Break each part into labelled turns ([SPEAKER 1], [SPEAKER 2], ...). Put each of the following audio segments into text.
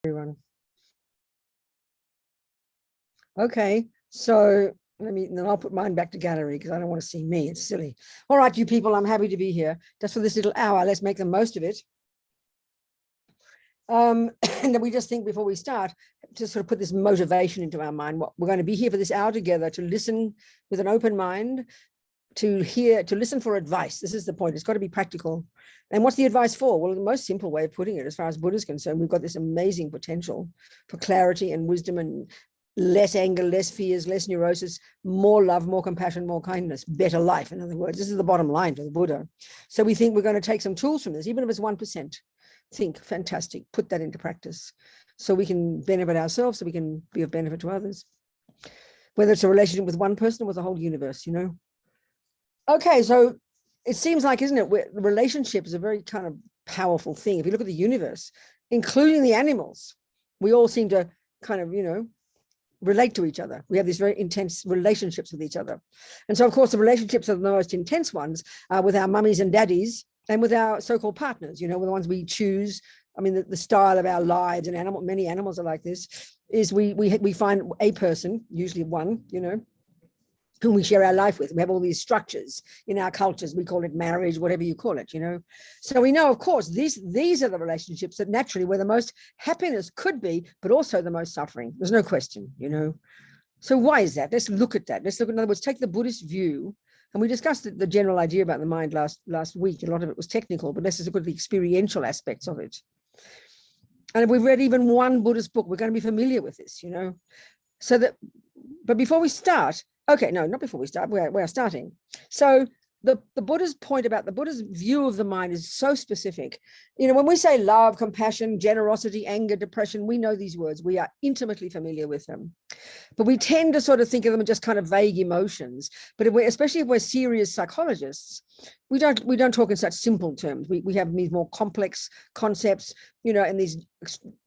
[SPEAKER 1] Everyone. Okay, so then I'll put mine back to gallery because I don't want to see me. It's silly. All right, you people, I'm happy to be here just for this little hour. Let's make the most of it. And then we just think before we start to sort of put this motivation into our mind. We're going to be here for this hour together to listen with an open mind, to listen for advice. This is the point. It's got to be practical. And what's the advice for? Well, the most simple way of putting it, as far as Buddha is concerned, we've got this amazing potential for clarity and wisdom and less anger, less fears, less neurosis, more love, more compassion, more kindness, better life. In other words, this is the bottom line for the Buddha. So we think we're going to take some tools from this, even if it's 1%. Think, fantastic, put that into practice so we can benefit ourselves, so we can be of benefit to others. Whether it's a relationship with one person or with the whole universe, you know. Okay, so it seems like, isn't it, the relationship is a very kind of powerful thing. If you look at the universe, including the animals, we all seem to kind of, relate to each other. We have these very intense relationships with each other. And so, of course, the relationships are the most intense ones with our mummies and daddies and with our so-called partners, with the ones we choose. I mean, the style of our lives, and many animals are like this, is we find a person, usually one, whom we share our life with. We have all these structures in our cultures. We call it marriage, whatever you call it, So we know, of course, these are the relationships that naturally where the most happiness could be, but also the most suffering. There's no question, So why is that? Let's look at that. Let's look, in other words, take the Buddhist view. And we discussed the general idea about the mind last week. A lot of it was technical, but let's just look at the experiential aspects of it. And if we've read even one Buddhist book, we're going to be familiar with this, So that, but before we start, okay, no, not before we start, we're starting. So the Buddha's point about the Buddha's view of the mind is so specific. When we say love, compassion, generosity, anger, depression, we know these words. We are intimately familiar with them. But we tend to sort of think of them as just kind of vague emotions. But especially if we're serious psychologists, we don't talk in such simple terms. We have these more complex concepts, and these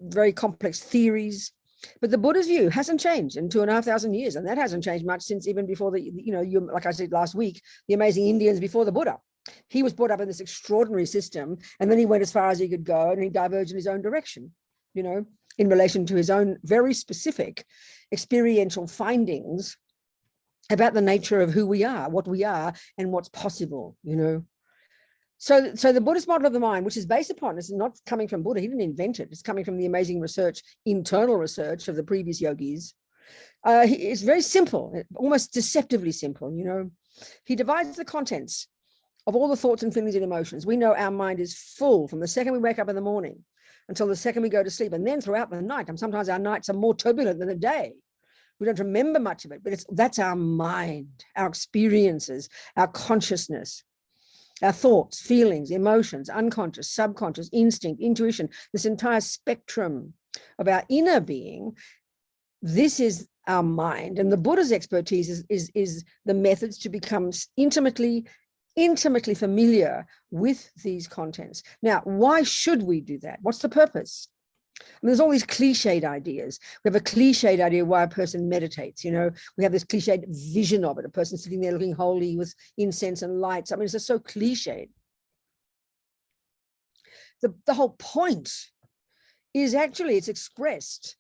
[SPEAKER 1] very complex theories. But the Buddha's view hasn't changed in 2,500 years, and that hasn't changed much since even before like I said last week, the amazing Indians before the Buddha. He was brought up in this extraordinary system, and then he went as far as he could go, and he diverged in his own direction, in relation to his own very specific experiential findings about the nature of who we are, what we are, and what's possible, So the Buddhist model of the mind, which is based upon, it's not coming from Buddha, he didn't invent it, it's coming from the amazing research, internal research of the previous yogis. It's very simple, almost deceptively simple, He divides the contents of all the thoughts and feelings and emotions. We know our mind is full from the second we wake up in the morning until the second we go to sleep, and then throughout the night. And sometimes our nights are more turbulent than the day. We don't remember much of it, but that's our mind, our experiences, our consciousness. Our thoughts, feelings, emotions, unconscious, subconscious, instinct, intuition, this entire spectrum of our inner being, this is our mind. And the Buddha's expertise is the methods to become intimately familiar with these contents. Now, why should we do that? What's the purpose? I mean, there's all these cliched ideas. We have a cliched idea why a person meditates, We have this cliched vision of it, a person sitting there looking holy with incense and lights. I mean, it's just so cliched. The whole point is actually, it's expressed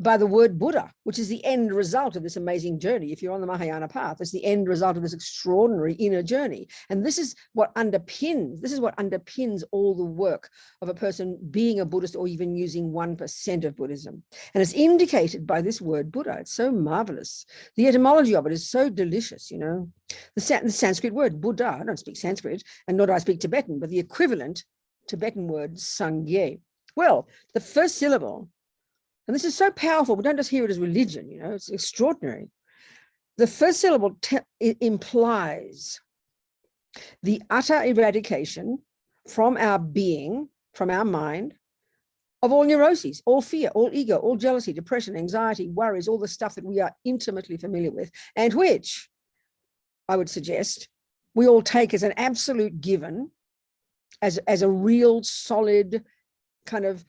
[SPEAKER 1] by the word Buddha, which is the end result of this amazing journey. If you're on the Mahayana path, it's the end result of this extraordinary inner journey. And this is what underpins all the work of a person being a Buddhist or even using 1% of Buddhism. And it's indicated by this word Buddha. It's so marvelous. The etymology of it is so delicious, The Sanskrit word Buddha, I don't speak Sanskrit, and nor do I speak Tibetan, but the equivalent Tibetan word Sangye. Well, the first syllable, and this is so powerful, we don't just hear it as religion, it's extraordinary. The first syllable implies the utter eradication from our being, from our mind, of all neuroses, all fear, all ego, all jealousy, depression, anxiety, worries, all the stuff that we are intimately familiar with, and which, I would suggest, we all take as an absolute given, as a real, solid, kind of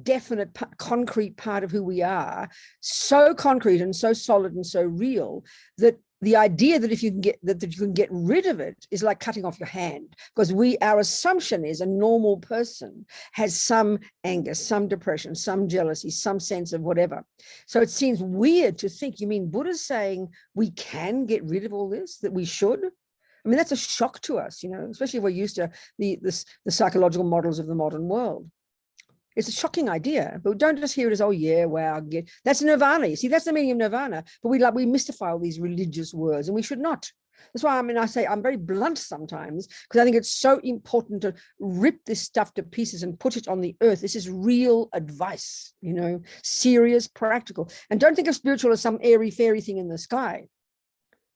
[SPEAKER 1] definite, concrete part of who we are, so concrete and so solid and so real that the idea that if you can get that you can get rid of it is like cutting off your hand, because our assumption is a normal person has some anger, some depression, some jealousy, some sense of whatever. So it seems weird to think, you mean Buddha's saying we can get rid of all this, that we should? I mean, that's a shock to us, you know, especially if we're used to the psychological models of the modern world. It's a shocking idea, but don't just hear it as, oh yeah, wow, that's nirvana. You see, that's the meaning of nirvana. But we mystify all these religious words, and we should not. That's why, I mean, I say I'm very blunt sometimes, because I think it's so important to rip this stuff to pieces and put it on the earth. This is real advice, you know, serious, practical. And don't think of spiritual as some airy fairy thing in the sky.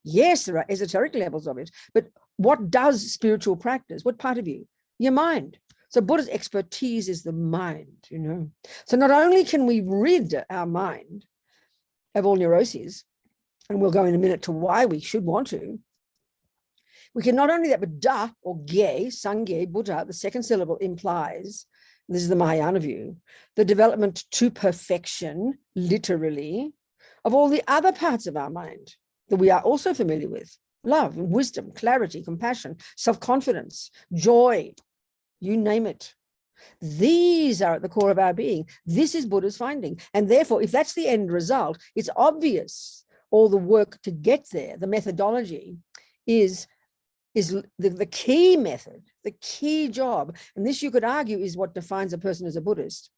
[SPEAKER 1] Yes, there are esoteric levels of it, but what does spiritual practice? What part of you? Your mind. So Buddha's expertise is the mind, you know. So not only can we rid our mind of all neuroses, and we'll go in a minute to why we should want to, we can not only that, but da or ge, sangye, Buddha, the second syllable implies, this is the Mahayana view, the development to perfection, literally, of all the other parts of our mind that we are also familiar with: love, wisdom, clarity, compassion, self-confidence, joy, you name it. These are at the core of our being. This is Buddha's finding. And therefore, if that's the end result, it's obvious all the work to get there, the methodology is the key method, the key job. And this, you could argue, is what defines a person as a Buddhist,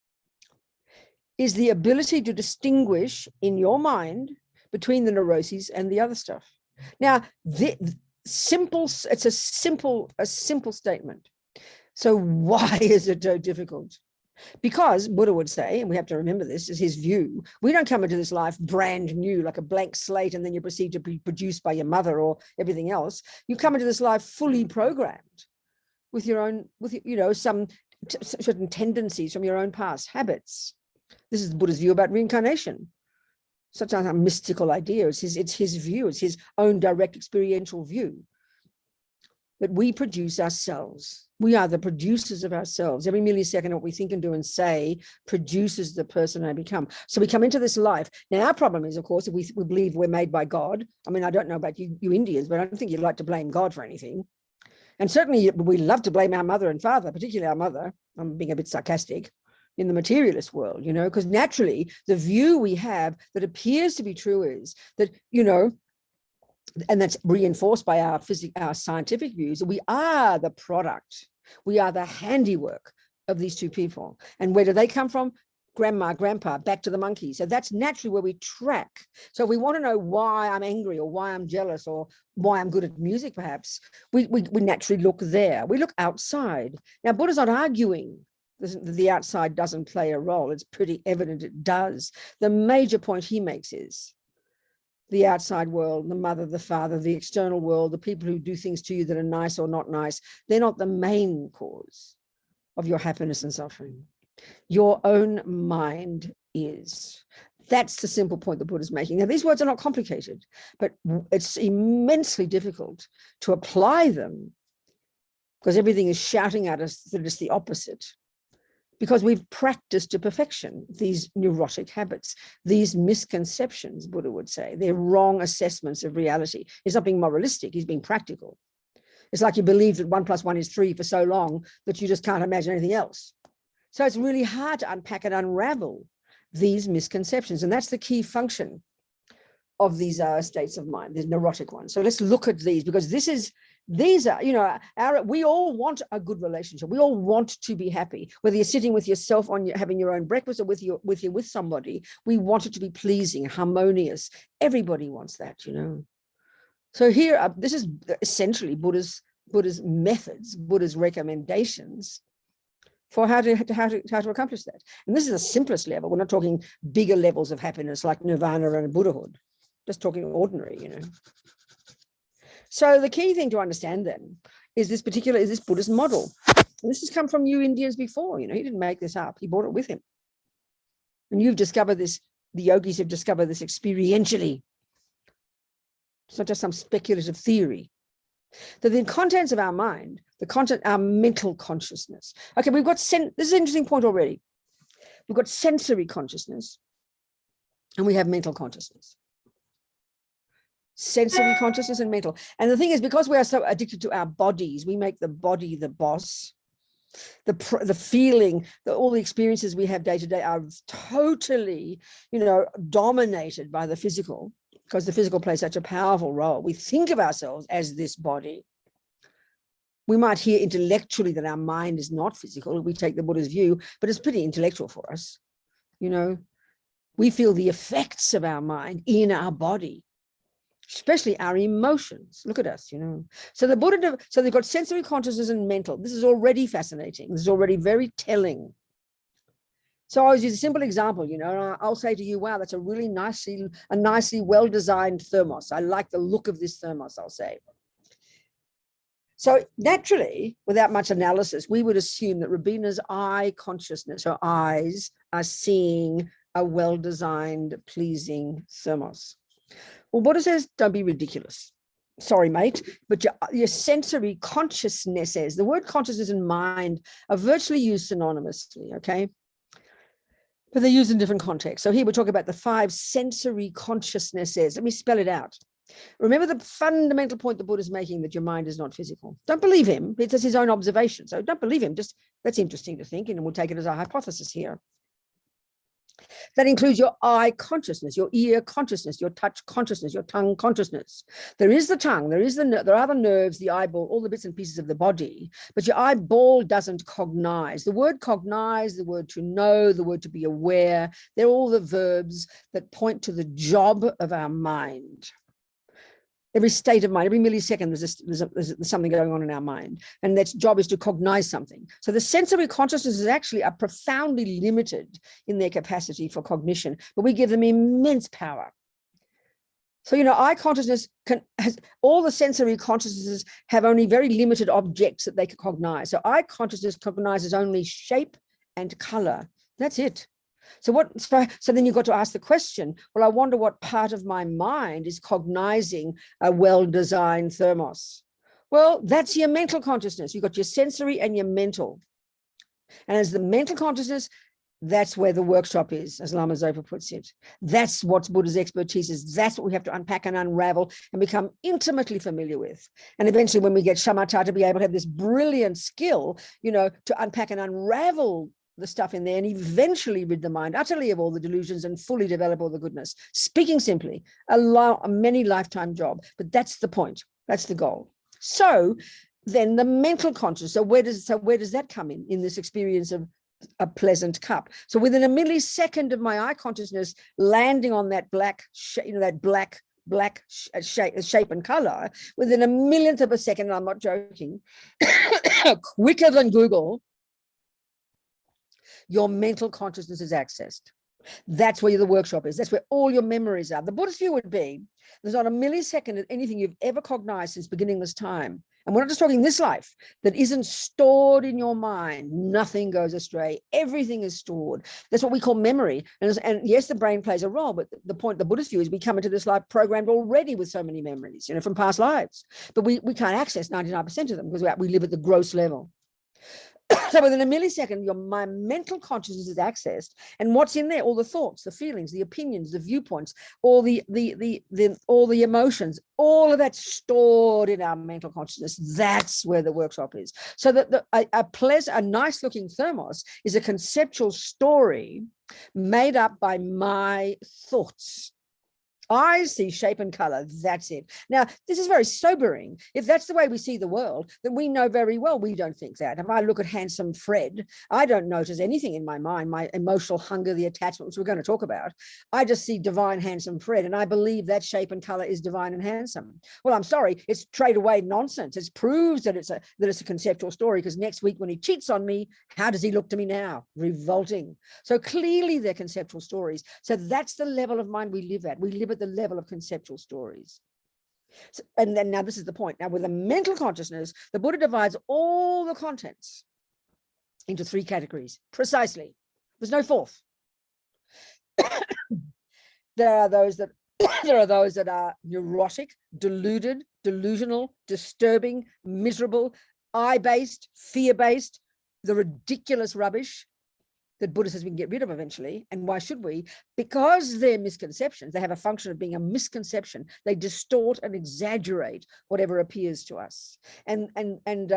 [SPEAKER 1] is the ability to distinguish in your mind between the neuroses and the other stuff. Now, it's a simple statement. So why is it so difficult? Because Buddha would say, and we have to remember this is his view, we don't come into this life brand new, like a blank slate, and then you proceed to be produced by your mother or everything else. You come into this life fully programmed with your own, you know, some certain tendencies from your own past, habits. This is Buddha's view about reincarnation. Such a mystical idea. It's his view. It's his own direct experiential view. That we produce ourselves. We are the producers of ourselves. Every millisecond, what we think and do and say produces the person I become. So we come into this life. Now, our problem is, of course, if we believe we're made by God. I mean, I don't know about you Indians, but I don't think you'd like to blame God for anything. And certainly we love to blame our mother and father, particularly our mother. I'm being a bit sarcastic, in the materialist world, you know, because naturally the view we have that appears to be true is that, you know, and that's reinforced by our scientific views, that we are the product, we are the handiwork of these two people. And where do they come from? Grandma, grandpa, back to the monkey. So that's naturally where we track. So if we want to know why I'm angry or why I'm jealous or why I'm good at music, perhaps, we naturally look there. We look outside. Now, Buddha's not arguing the outside doesn't play a role. It's pretty evident it does. The major point he makes is the outside world, the mother, the father, the external world, the people who do things to you that are nice or not nice, they're not the main cause of your happiness and suffering. Your own mind is. That's the simple point the Buddha's making. Now, these words are not complicated, but it's immensely difficult to apply them because everything is shouting at us that it's the opposite. Because we've practiced to perfection these neurotic habits, these misconceptions, Buddha would say. They're wrong assessments of reality. He's not being moralistic, he's being practical. It's like you believe that 1 + 1 is 3 for so long that you just can't imagine anything else. So it's really hard to unpack and unravel these misconceptions. And that's the key function of these states of mind, these neurotic ones. So let's look at these, because these are, you know, we all want a good relationship. We all want to be happy, whether you're sitting with yourself having your own breakfast or with somebody. We want it to be pleasing, harmonious. Everybody wants that, you know. So here, this is essentially Buddha's methods, Buddha's recommendations for how to accomplish that. And this is the simplest level. We're not talking bigger levels of happiness like nirvana and Buddhahood, just talking ordinary, you know. So the key thing to understand then is this Buddhist model. And this has come from you Indians before, you know, he didn't make this up, he brought it with him. And you've discovered this, the yogis have discovered this experientially. It's not just some speculative theory. That the contents of our mind, our mental consciousness. Okay, we've got, this is an interesting point already. We've got sensory consciousness and we have mental consciousness. sensory consciousness and mental. And the thing is, because we are so addicted to our bodies, we make the body the boss. The feeling, all the experiences we have day to day are totally, dominated by the physical, because the physical plays such a powerful role. We think of ourselves as this body. We might hear intellectually that our mind is not physical. We take the Buddha's view, but it's pretty intellectual for us. We feel the effects of our mind in our body, especially our emotions. Look at us, So the Buddha, so they've got sensory consciousness and mental. This is already fascinating. This is already very telling. So I always use a simple example, and I'll say to you, wow, that's a really nicely well-designed thermos. I like the look of this thermos, I'll say. So naturally, without much analysis, we would assume that Robina's eye consciousness, her eyes, are seeing a well-designed, pleasing thermos. Well, Buddha says, don't be ridiculous. Sorry, mate, but your sensory consciousnesses, the word consciousness and mind are virtually used synonymously, okay? But they're used in different contexts. So here we're talking about the 5 sensory consciousnesses. Let me spell it out. Remember the fundamental point the Buddha is making, that your mind is not physical. Don't believe him. It's his own observation. So don't believe him. Just, that's interesting to think, and we'll take it as a hypothesis here. That includes your eye consciousness, your ear consciousness, your touch consciousness, your tongue consciousness. There is the tongue, there are the nerves, the eyeball, all the bits and pieces of the body, but your eyeball doesn't cognize. The word cognize, the word to know, the word to be aware, they're all the verbs that point to the job of our mind. Every state of mind, every millisecond, there's something going on in our mind, and that job is to cognize something. So the sensory consciousnesses actually are profoundly limited in their capacity for cognition, but we give them immense power. So, eye consciousness all the sensory consciousnesses have only very limited objects that they can cognize. So eye consciousness cognizes only shape and color. That's it. So then you've got to ask the question, well, I wonder what part of my mind is cognizing a well-designed thermos. Well, that's your mental consciousness. You've got your sensory and your mental. And as the mental consciousness, that's where the workshop is, as Lama Zopa puts it. That's what Buddha's expertise is. That's what we have to unpack and unravel and become intimately familiar with. And eventually when we get shamatha, to be able to have this brilliant skill, to unpack and unravel the stuff in there and eventually rid the mind utterly of all the delusions and fully develop all the goodness. Speaking simply, a many lifetime job, but that's the point. That's the goal. So then the mental consciousness. So where does that come in this experience of a pleasant cup? So within a millisecond of my eye consciousness landing on that black, shape and color, within a millionth of a second, and I'm not joking, quicker than Google, your mental consciousness is accessed. That's where the workshop is. That's where all your memories are. The Buddhist view would be, there's not a millisecond of anything you've ever cognized since beginningless time. And we're not just talking this life, that isn't stored in your mind. Nothing goes astray. Everything is stored. That's what we call memory. And yes, the brain plays a role, but the point, the Buddhist view is we come into this life programmed already with so many memories, from past lives. But we can't access 99% of them because we live at the gross level. So within a millisecond, my mental consciousness is accessed, and what's in there? All the thoughts, the feelings, the opinions, the viewpoints, all the emotions, all of that's stored in our mental consciousness. That's where the workshop is. So that a nice looking thermos is a conceptual story made up by my thoughts. I see shape and color. That's it. Now, this is very sobering. If that's the way we see the world, then we know very well we don't think that. If I look at handsome Fred, I don't notice anything in my mind, my emotional hunger, the attachment, which we're going to talk about. I just see divine, handsome Fred, and I believe that shape and color is divine and handsome. Well, I'm sorry, it's trade away nonsense. It proves that it's a conceptual story, because next week when he cheats on me, how does he look to me now? Revolting. So clearly they're conceptual stories. So that's the level of mind we live at. We live at the level of conceptual stories. So, and then now this is the point. Now with a mental consciousness, the Buddha divides all the contents into 3 categories, precisely. There's no fourth. There are those that are neurotic, deluded, delusional, disturbing, miserable, I-based, fear-based, the ridiculous rubbish. that Buddhists can get rid of eventually. And why should we? Because they're misconceptions. They have a function of being a misconception. They distort and exaggerate whatever appears to us. And they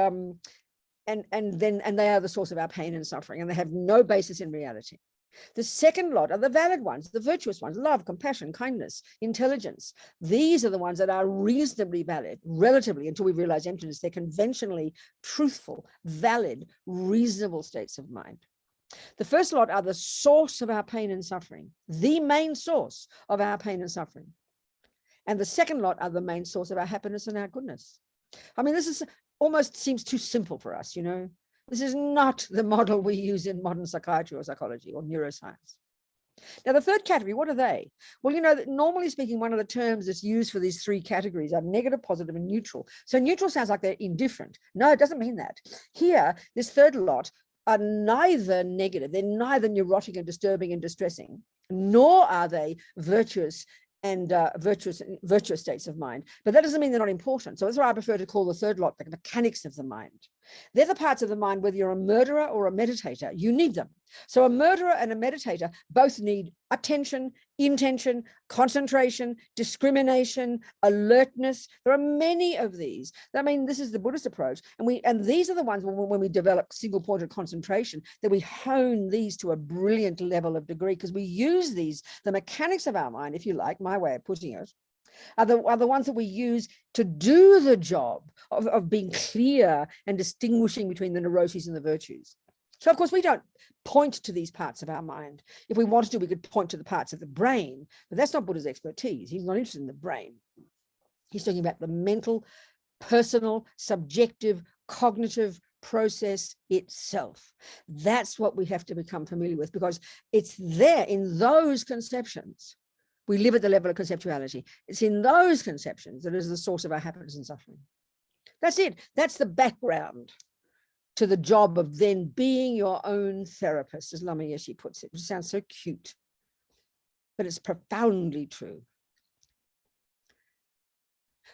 [SPEAKER 1] are the source of our pain and suffering, and they have no basis in reality. The second lot are the valid ones, the virtuous ones: love, compassion, kindness, intelligence. These are the ones that are reasonably valid, relatively, until we realize emptiness. They're conventionally truthful, valid, reasonable states of mind. The first lot are the source of our pain and suffering, the main source of our pain and suffering. And the second lot are the main source of our happiness and our goodness. I mean, this is almost seems too simple for us, you know. This is not the model we use in modern psychiatry or psychology or neuroscience. Now, the third category, what are they? Well, you know, normally speaking, one of the terms that's used for these three categories are negative, positive, and neutral. So neutral sounds like they're indifferent. No, it doesn't mean that. Here, this third lot are neither negative. They're neither neurotic and disturbing and distressing, nor are they virtuous and virtuous states of mind. But that doesn't mean they're not important. So that's why I prefer to call the third lot the mechanics of the mind. They're the parts of the mind, whether you're a murderer or a meditator, you need them. So a murderer and a meditator both need attention, intention, concentration, discrimination, alertness. There are many of these. I mean, this is the Buddhist approach. And these are the ones when we develop single-pointed concentration, that we hone these to a brilliant level of degree, because we use these, the mechanics of our mind, if you like, my way of putting it, are the ones that we use to do the job of being clear and distinguishing between the neuroses and the virtues. So, of course, we don't point to these parts of our mind. If we wanted to, we could point to the parts of the brain, but that's not Buddha's expertise. He's not interested in the brain. He's talking about the mental, personal, subjective, cognitive process itself. That's what we have to become familiar with, because it's there in those conceptions. We live at the level of conceptuality. It's in those conceptions that is the source of our happiness and suffering. That's it. That's the background to the job of then being your own therapist, as Lama Yeshe puts it, which sounds so cute, but it's profoundly true.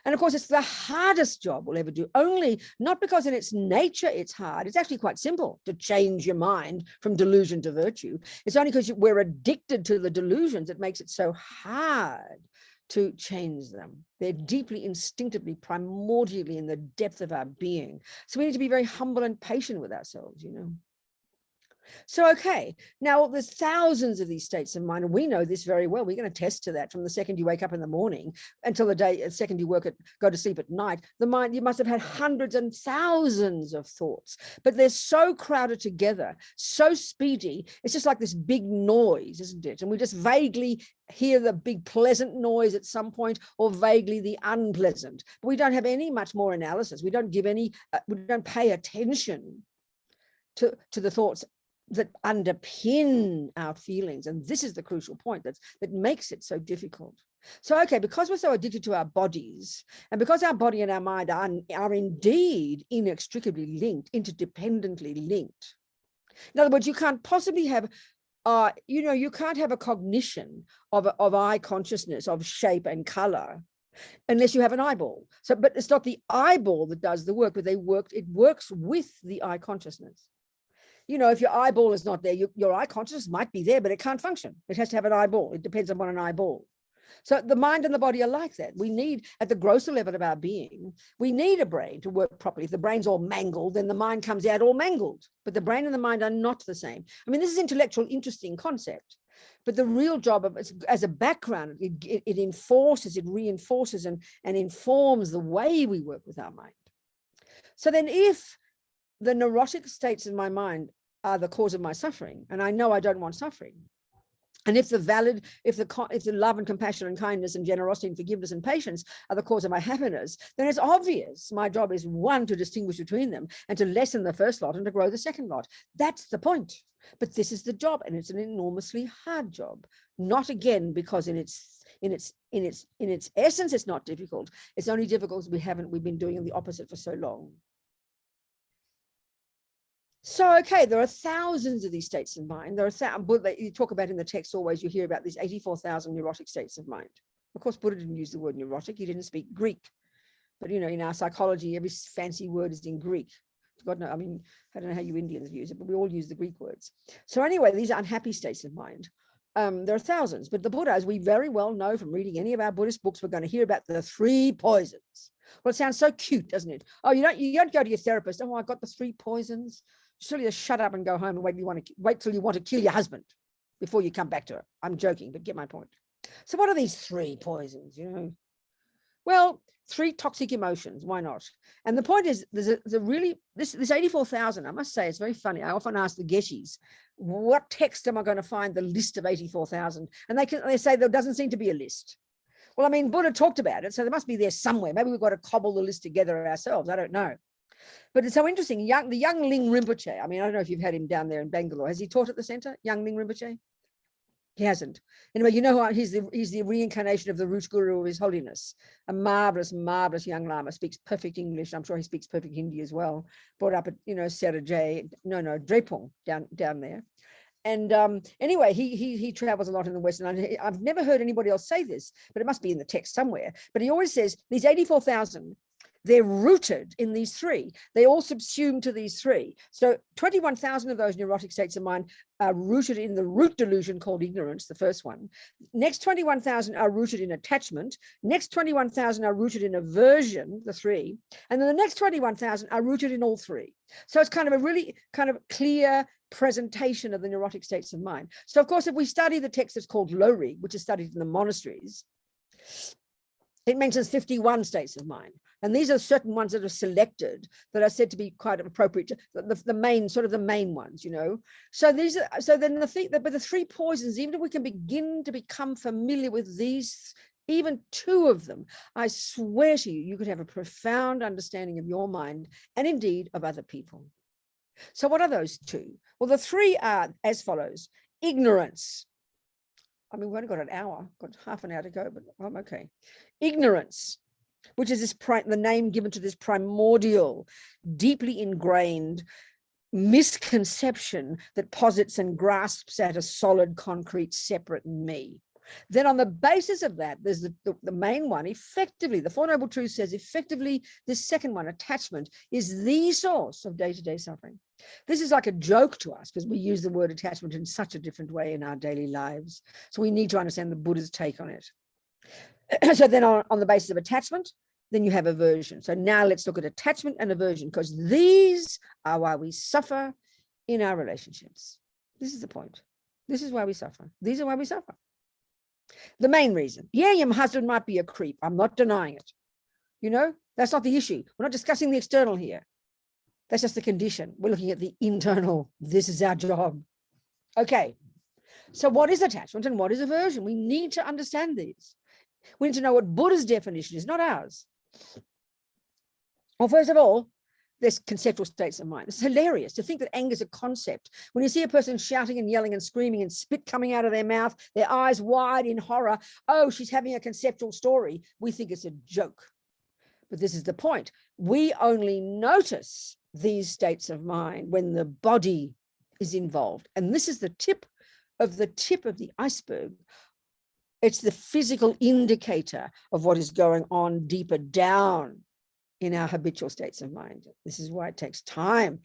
[SPEAKER 1] And of course, it's the hardest job we'll ever do, only not because in its nature it's hard. It's actually quite simple to change your mind from delusion to virtue. It's only because we're addicted to the delusions that makes it so hard to change them. They're deeply, instinctively, primordially in the depth of our being. So we need to be very humble and patient with ourselves, you know. So, okay, now there's thousands of these states of mind, and we know this very well. We're going to test to that from the second you wake up in the morning until the second you go to sleep at night. The mind, you must have had hundreds and thousands of thoughts, but they're so crowded together, so speedy. It's just like this big noise, isn't it? And we just vaguely hear the big pleasant noise at some point, or vaguely the unpleasant. But we don't have any much more analysis. We don't give any, we don't pay attention to the thoughts that underpin our feelings. And this is the crucial point that makes it so difficult. So, okay, because we're so addicted to our bodies, and because our body and our mind are indeed inextricably linked, interdependently linked. In other words, you can't possibly have, you can't have a cognition of eye consciousness, of shape and color, unless you have an eyeball. So, but it's not the eyeball that does the work, but it works with the eye consciousness. You know, if your eyeball is not there, your eye consciousness might be there, but it can't function. It has to have an eyeball. It depends upon an eyeball. So the mind and the body are like that. We need, at the grosser level of our being, we need a brain to work properly. If the brain's all mangled, then the mind comes out all mangled. But the brain and the mind are not the same. I mean, this is intellectual, interesting concept. But the real job of it, as a background, it enforces, it reinforces and informs the way we work with our mind. So then if the neurotic states in my mind are the cause of my suffering, and I know I don't want suffering, and if the love and compassion and kindness and generosity and forgiveness and patience are the cause of my happiness, then it's obvious my job is, one, to distinguish between them and to lessen the first lot and to grow the second lot. That's the point. But this is the job, and it's an enormously hard job. Not again because in its essence it's not difficult. It's only difficult because we've been doing the opposite for so long. So, okay, there are thousands of these states of mind. There are Buddha, you talk about in the text always, you hear about these 84,000 neurotic states of mind. Of course, Buddha didn't use the word neurotic. He didn't speak Greek. But, you know, in our psychology, every fancy word is in Greek. God, no, I mean, I don't know how you Indians use it, but we all use the Greek words. So anyway, these are unhappy states of mind. There are thousands, but the Buddha, as we very well know from reading any of our Buddhist books, we're going to hear about the 3 poisons. Well, it sounds so cute, doesn't it? Oh, you don't go to your therapist. Oh, I got the 3 poisons. Surely just shut up and go home and wait till you want to kill your husband before you come back to it. I'm joking, but get my point. So what are these 3 poisons, you know? Well, 3 toxic emotions, why not? And the point is, there's a really, this 84,000, I must say, it's very funny. I often ask the Geshes, what text am I going to find the list of 84,000? And they say there doesn't seem to be a list. Well, I mean, Buddha talked about it, so there must be there somewhere. Maybe we've got to cobble the list together ourselves. I don't know. But it's so interesting. The young Ling Rinpoche, I mean, I don't know if you've had him down there in Bangalore. Has he taught at the center, young Ling Rinpoche? He hasn't. Anyway, you know, he's the reincarnation of the root guru of His Holiness. A marvelous, marvelous young Lama, speaks perfect English. I'm sure he speaks perfect Hindi as well. Brought up at, you know, Drepung down there. And anyway, he travels a lot in the West. And I've never heard anybody else say this, but it must be in the text somewhere. But he always says these 84,000, they're rooted in these 3. They all subsume to these 3. So 21,000 of those neurotic states of mind are rooted in the root delusion called ignorance, the first one. Next 21,000 are rooted in attachment. Next 21,000 are rooted in aversion, the 3. And then the next 21,000 are rooted in all 3. So it's kind of a really kind of clear presentation of the neurotic states of mind. So of course, if we study the text that's called Lorig, which is studied in the monasteries, it mentions 51 states of mind. And these are certain ones that are selected that are said to be quite appropriate to the main, sort of the main ones, you know. So these are, so then but the 3 poisons, even if we can begin to become familiar with these, even 2 of them, I swear to you, you could have a profound understanding of your mind and indeed of other people. So what are those 2? Well, the 3 are as follows: ignorance. I mean, we've only got an hour, got half an hour to go, but I'm okay. Ignorance, which is the name given to this primordial, deeply ingrained misconception that posits and grasps at a solid, concrete, separate me. Then on the basis of that, there's the main one, effectively, the Four Noble Truths says, effectively, this second one, attachment, is the source of day-to-day suffering. This is like a joke to us because we use the word attachment in such a different way in our daily lives. So we need to understand the Buddha's take on it. So then on the basis of attachment, then you have aversion. So now let's look at attachment and aversion, because these are why we suffer in our relationships. This is the point. This is why we suffer. These are why we suffer. The main reason. Yeah, your husband might be a creep. I'm not denying it. You know, that's not the issue. We're not discussing the external here. That's just the condition. We're looking at the internal. This is our job. Okay. So what is attachment and what is aversion? We need to understand these. We need to know what Buddha's definition is, not ours. Well, first of all, there's conceptual states of mind. It's hilarious to think that anger is a concept. When you see a person shouting and yelling and screaming and spit coming out of their mouth, their eyes wide in horror, oh, she's having a conceptual story, we think it's a joke. But this is the point. We only notice these states of mind when the body is involved. And this is the tip of the iceberg. It's the physical indicator of what is going on deeper down in our habitual states of mind. This is why it takes time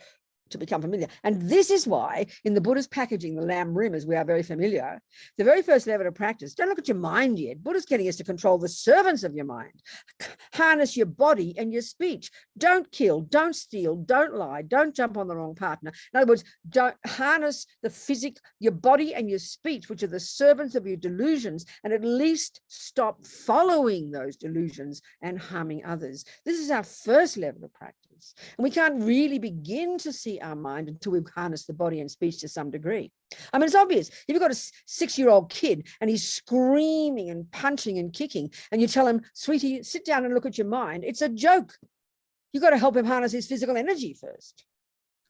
[SPEAKER 1] to become familiar. And this is why in the Buddha's packaging, the Lam Rim, as we are very familiar, the very first level of practice, don't look at your mind yet. Buddha's getting us to control the servants of your mind. Harness your body and your speech. Don't kill, don't steal, don't lie, don't jump on the wrong partner. In other words, don't harness your body and your speech, which are the servants of your delusions, and at least stop following those delusions and harming others. This is our first level of practice. And we can't really begin to see our mind until we've harnessed the body and speech to some degree. I mean, it's obvious. If you've got a 6-year-old kid and he's screaming and punching and kicking, and you tell him, sweetie, sit down and look at your mind, it's a joke. You've got to help him harness his physical energy first.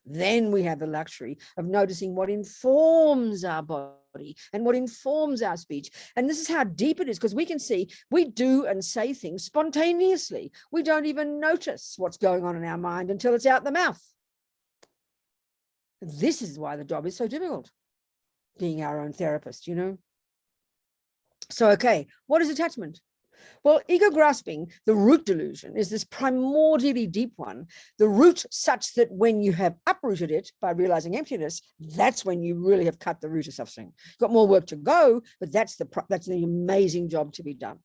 [SPEAKER 1] Then we have the luxury of noticing what informs our body and what informs our speech. And this is how deep it is, because we can see we do and say things spontaneously. We don't even notice what's going on in our mind until it's out the mouth. This is why the job is so difficult, being our own therapist, you know. So, okay, what is attachment? Well, ego grasping, the root delusion, is this primordially deep one, the root such that when you have uprooted it by realizing emptiness, that's when you really have cut the root of suffering. You've got more work to go, but that's the amazing job to be done.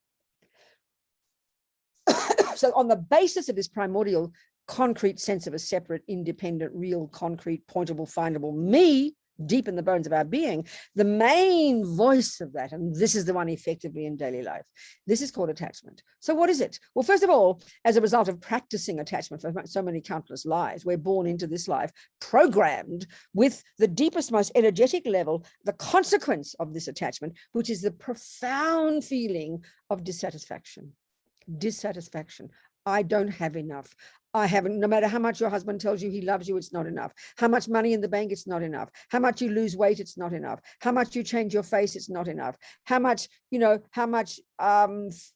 [SPEAKER 1] So on the basis of this primordial concrete sense of a separate, independent, real, concrete, pointable, findable me, deep in the bones of our being, the main voice of that, and this is the one effectively in daily life, this is called attachment. So what is it? Well, first of all, as a result of practicing attachment for so many countless lives, we're born into this life programmed with the deepest, most energetic level, the consequence of this attachment, which is the profound feeling of dissatisfaction. Dissatisfaction. I don't have enough. I haven't, no matter how much your husband tells you he loves you, it's not enough. How much money in the bank, it's not enough. How much you lose weight, it's not enough. How much you change your face, it's not enough. How much, how much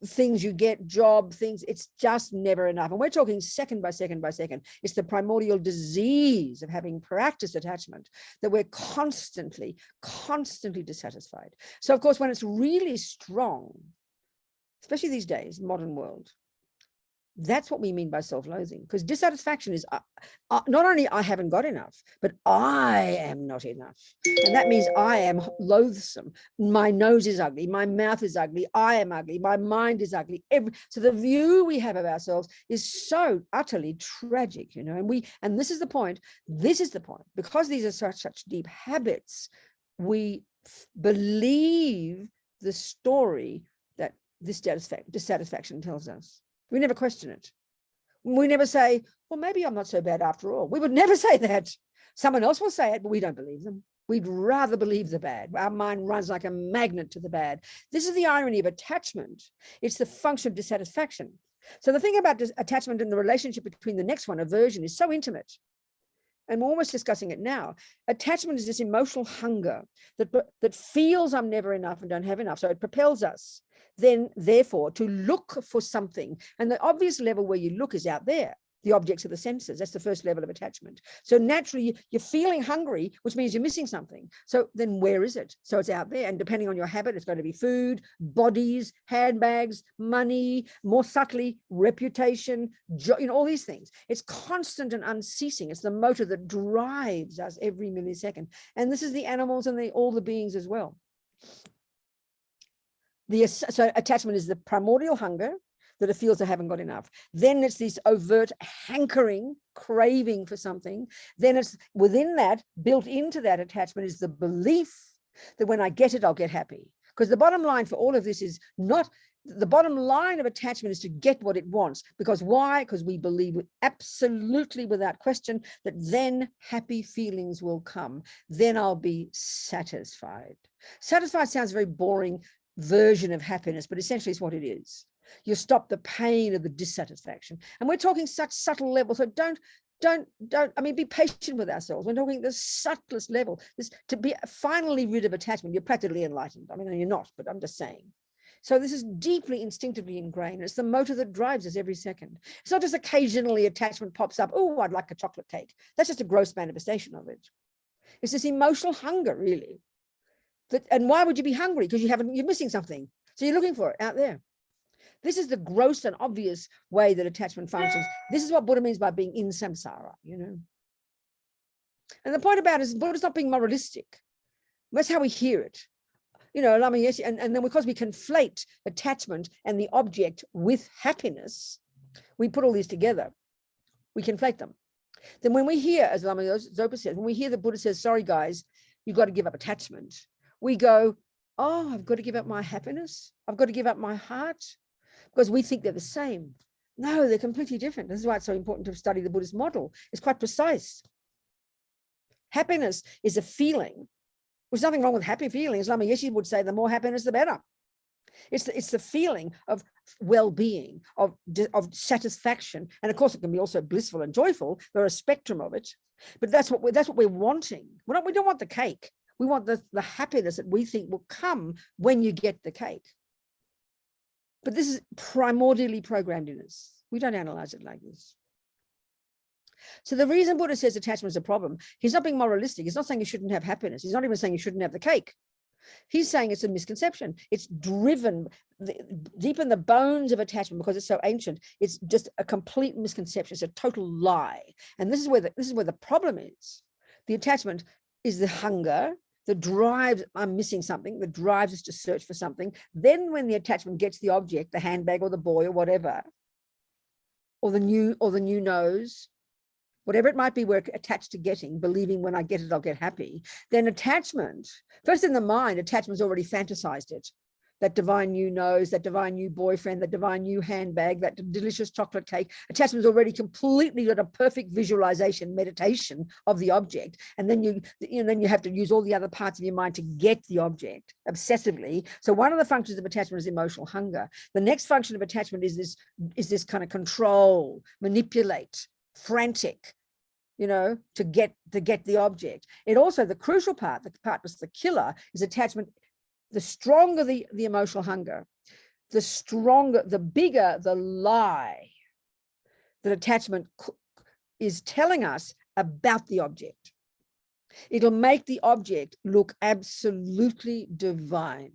[SPEAKER 1] things you get, job, things, it's just never enough. And we're talking second by second by second. It's the primordial disease of having practiced attachment that we're constantly dissatisfied. So of course, when it's really strong, especially these days, modern world, that's what we mean by self-loathing, because dissatisfaction is not only I haven't got enough, but I am not enough. And that means I am loathsome. My nose is ugly. My mouth is ugly. I am ugly. My mind is ugly. So the view we have of ourselves is so utterly tragic, and this is the point. This is the point. Because these are such deep habits, we believe the story that this dissatisfaction tells us. We never question it. We never say, well, maybe I'm not so bad after all. We would never say that. Someone else will say it, but we don't believe them. We'd rather believe the bad. Our mind runs like a magnet to the bad. This is the irony of attachment. It's the function of dissatisfaction. So the thing about attachment and the relationship between the next one, aversion, is so intimate. And we're almost discussing it now. Attachment is this emotional hunger that feels I'm never enough and don't have enough. So it propels us then, therefore, to look for something. And the obvious level where you look is out there, the objects of the senses. That's the first level of attachment. So naturally, you're feeling hungry, which means you're missing something. So then where is it? So it's out there. And depending on your habit, it's going to be food, bodies, handbags, money, more subtly, reputation, all these things. It's constant and unceasing. It's the motor that drives us every millisecond. And this is the animals and all the beings as well. So attachment is the primordial hunger that it feels I haven't got enough. Then it's this overt hankering, craving for something. Then it's within that, built into that attachment, is the belief that when I get it, I'll get happy. Because the bottom line for all of this is not, the bottom line of attachment is to get what it wants. Because why? Because we believe absolutely without question that then happy feelings will come. Then I'll be satisfied. Satisfied sounds very boring version of happiness, but essentially it's what it is. You stop the pain of the dissatisfaction. And we're talking such subtle levels. So be patient with ourselves. We're talking the subtlest level. This, to be finally rid of attachment, you're practically enlightened. I mean, you're not, but I'm just saying. So this is deeply instinctively ingrained. It's the motor that drives us every second. It's not just occasionally attachment pops up. Oh, I'd like a chocolate cake. That's just a gross manifestation of it. It's this emotional hunger, really. And why would you be hungry? Because you're missing something. So you're looking for it out there. This is the gross and obvious way that attachment functions. This is what Buddha means by being in samsara, And the point about it is Buddha's not being moralistic. That's how we hear it. And then because we conflate attachment and the object with happiness, we put all these together. We conflate them. Then when we hear, as Lama Zopa says, when we hear the Buddha says, sorry guys, you've got to give up attachment, we go, oh, I've got to give up my happiness. I've got to give up my heart, because we think they're the same. No, they're completely different. This is why it's so important to study the Buddhist model. It's quite precise. Happiness is a feeling. There's nothing wrong with happy feelings. Lama Yeshe would say the more happiness, the better. It's the feeling of well-being, of satisfaction. And of course, it can be also blissful and joyful. There's a spectrum of it. But that's what we're wanting. We don't want the cake. We want the happiness that we think will come when you get the cake. But this is primordially programmed in us. We don't analyze it like this. So the reason Buddha says attachment is a problem, he's not being moralistic. He's not saying you shouldn't have happiness. He's not even saying you shouldn't have the cake. He's saying it's a misconception. It's driven deep in the bones of attachment because it's so ancient. It's just a complete misconception. It's a total lie. And this is where the problem is. The attachment is the hunger that drives, I'm missing something, that drives us to search for something. Then when the attachment gets the object, the handbag or the boy or whatever, or the new nose, whatever it might be, we're attached to getting, believing when I get it, I'll get happy. Then attachment, first in the mind, attachment's already fantasized it. That divine new nose, that divine new boyfriend, that divine new handbag, that delicious chocolate cake. Attachment's already completely got a perfect visualization, meditation of the object. And then you have to use all the other parts of your mind to get the object obsessively. So one of the functions of attachment is emotional hunger. The next function of attachment is this kind of control, manipulate, frantic, to get the object. It also, the crucial part, the part that's the killer, is attachment. The stronger the emotional hunger, the bigger the lie that attachment is telling us about the object. It'll make the object look absolutely divine.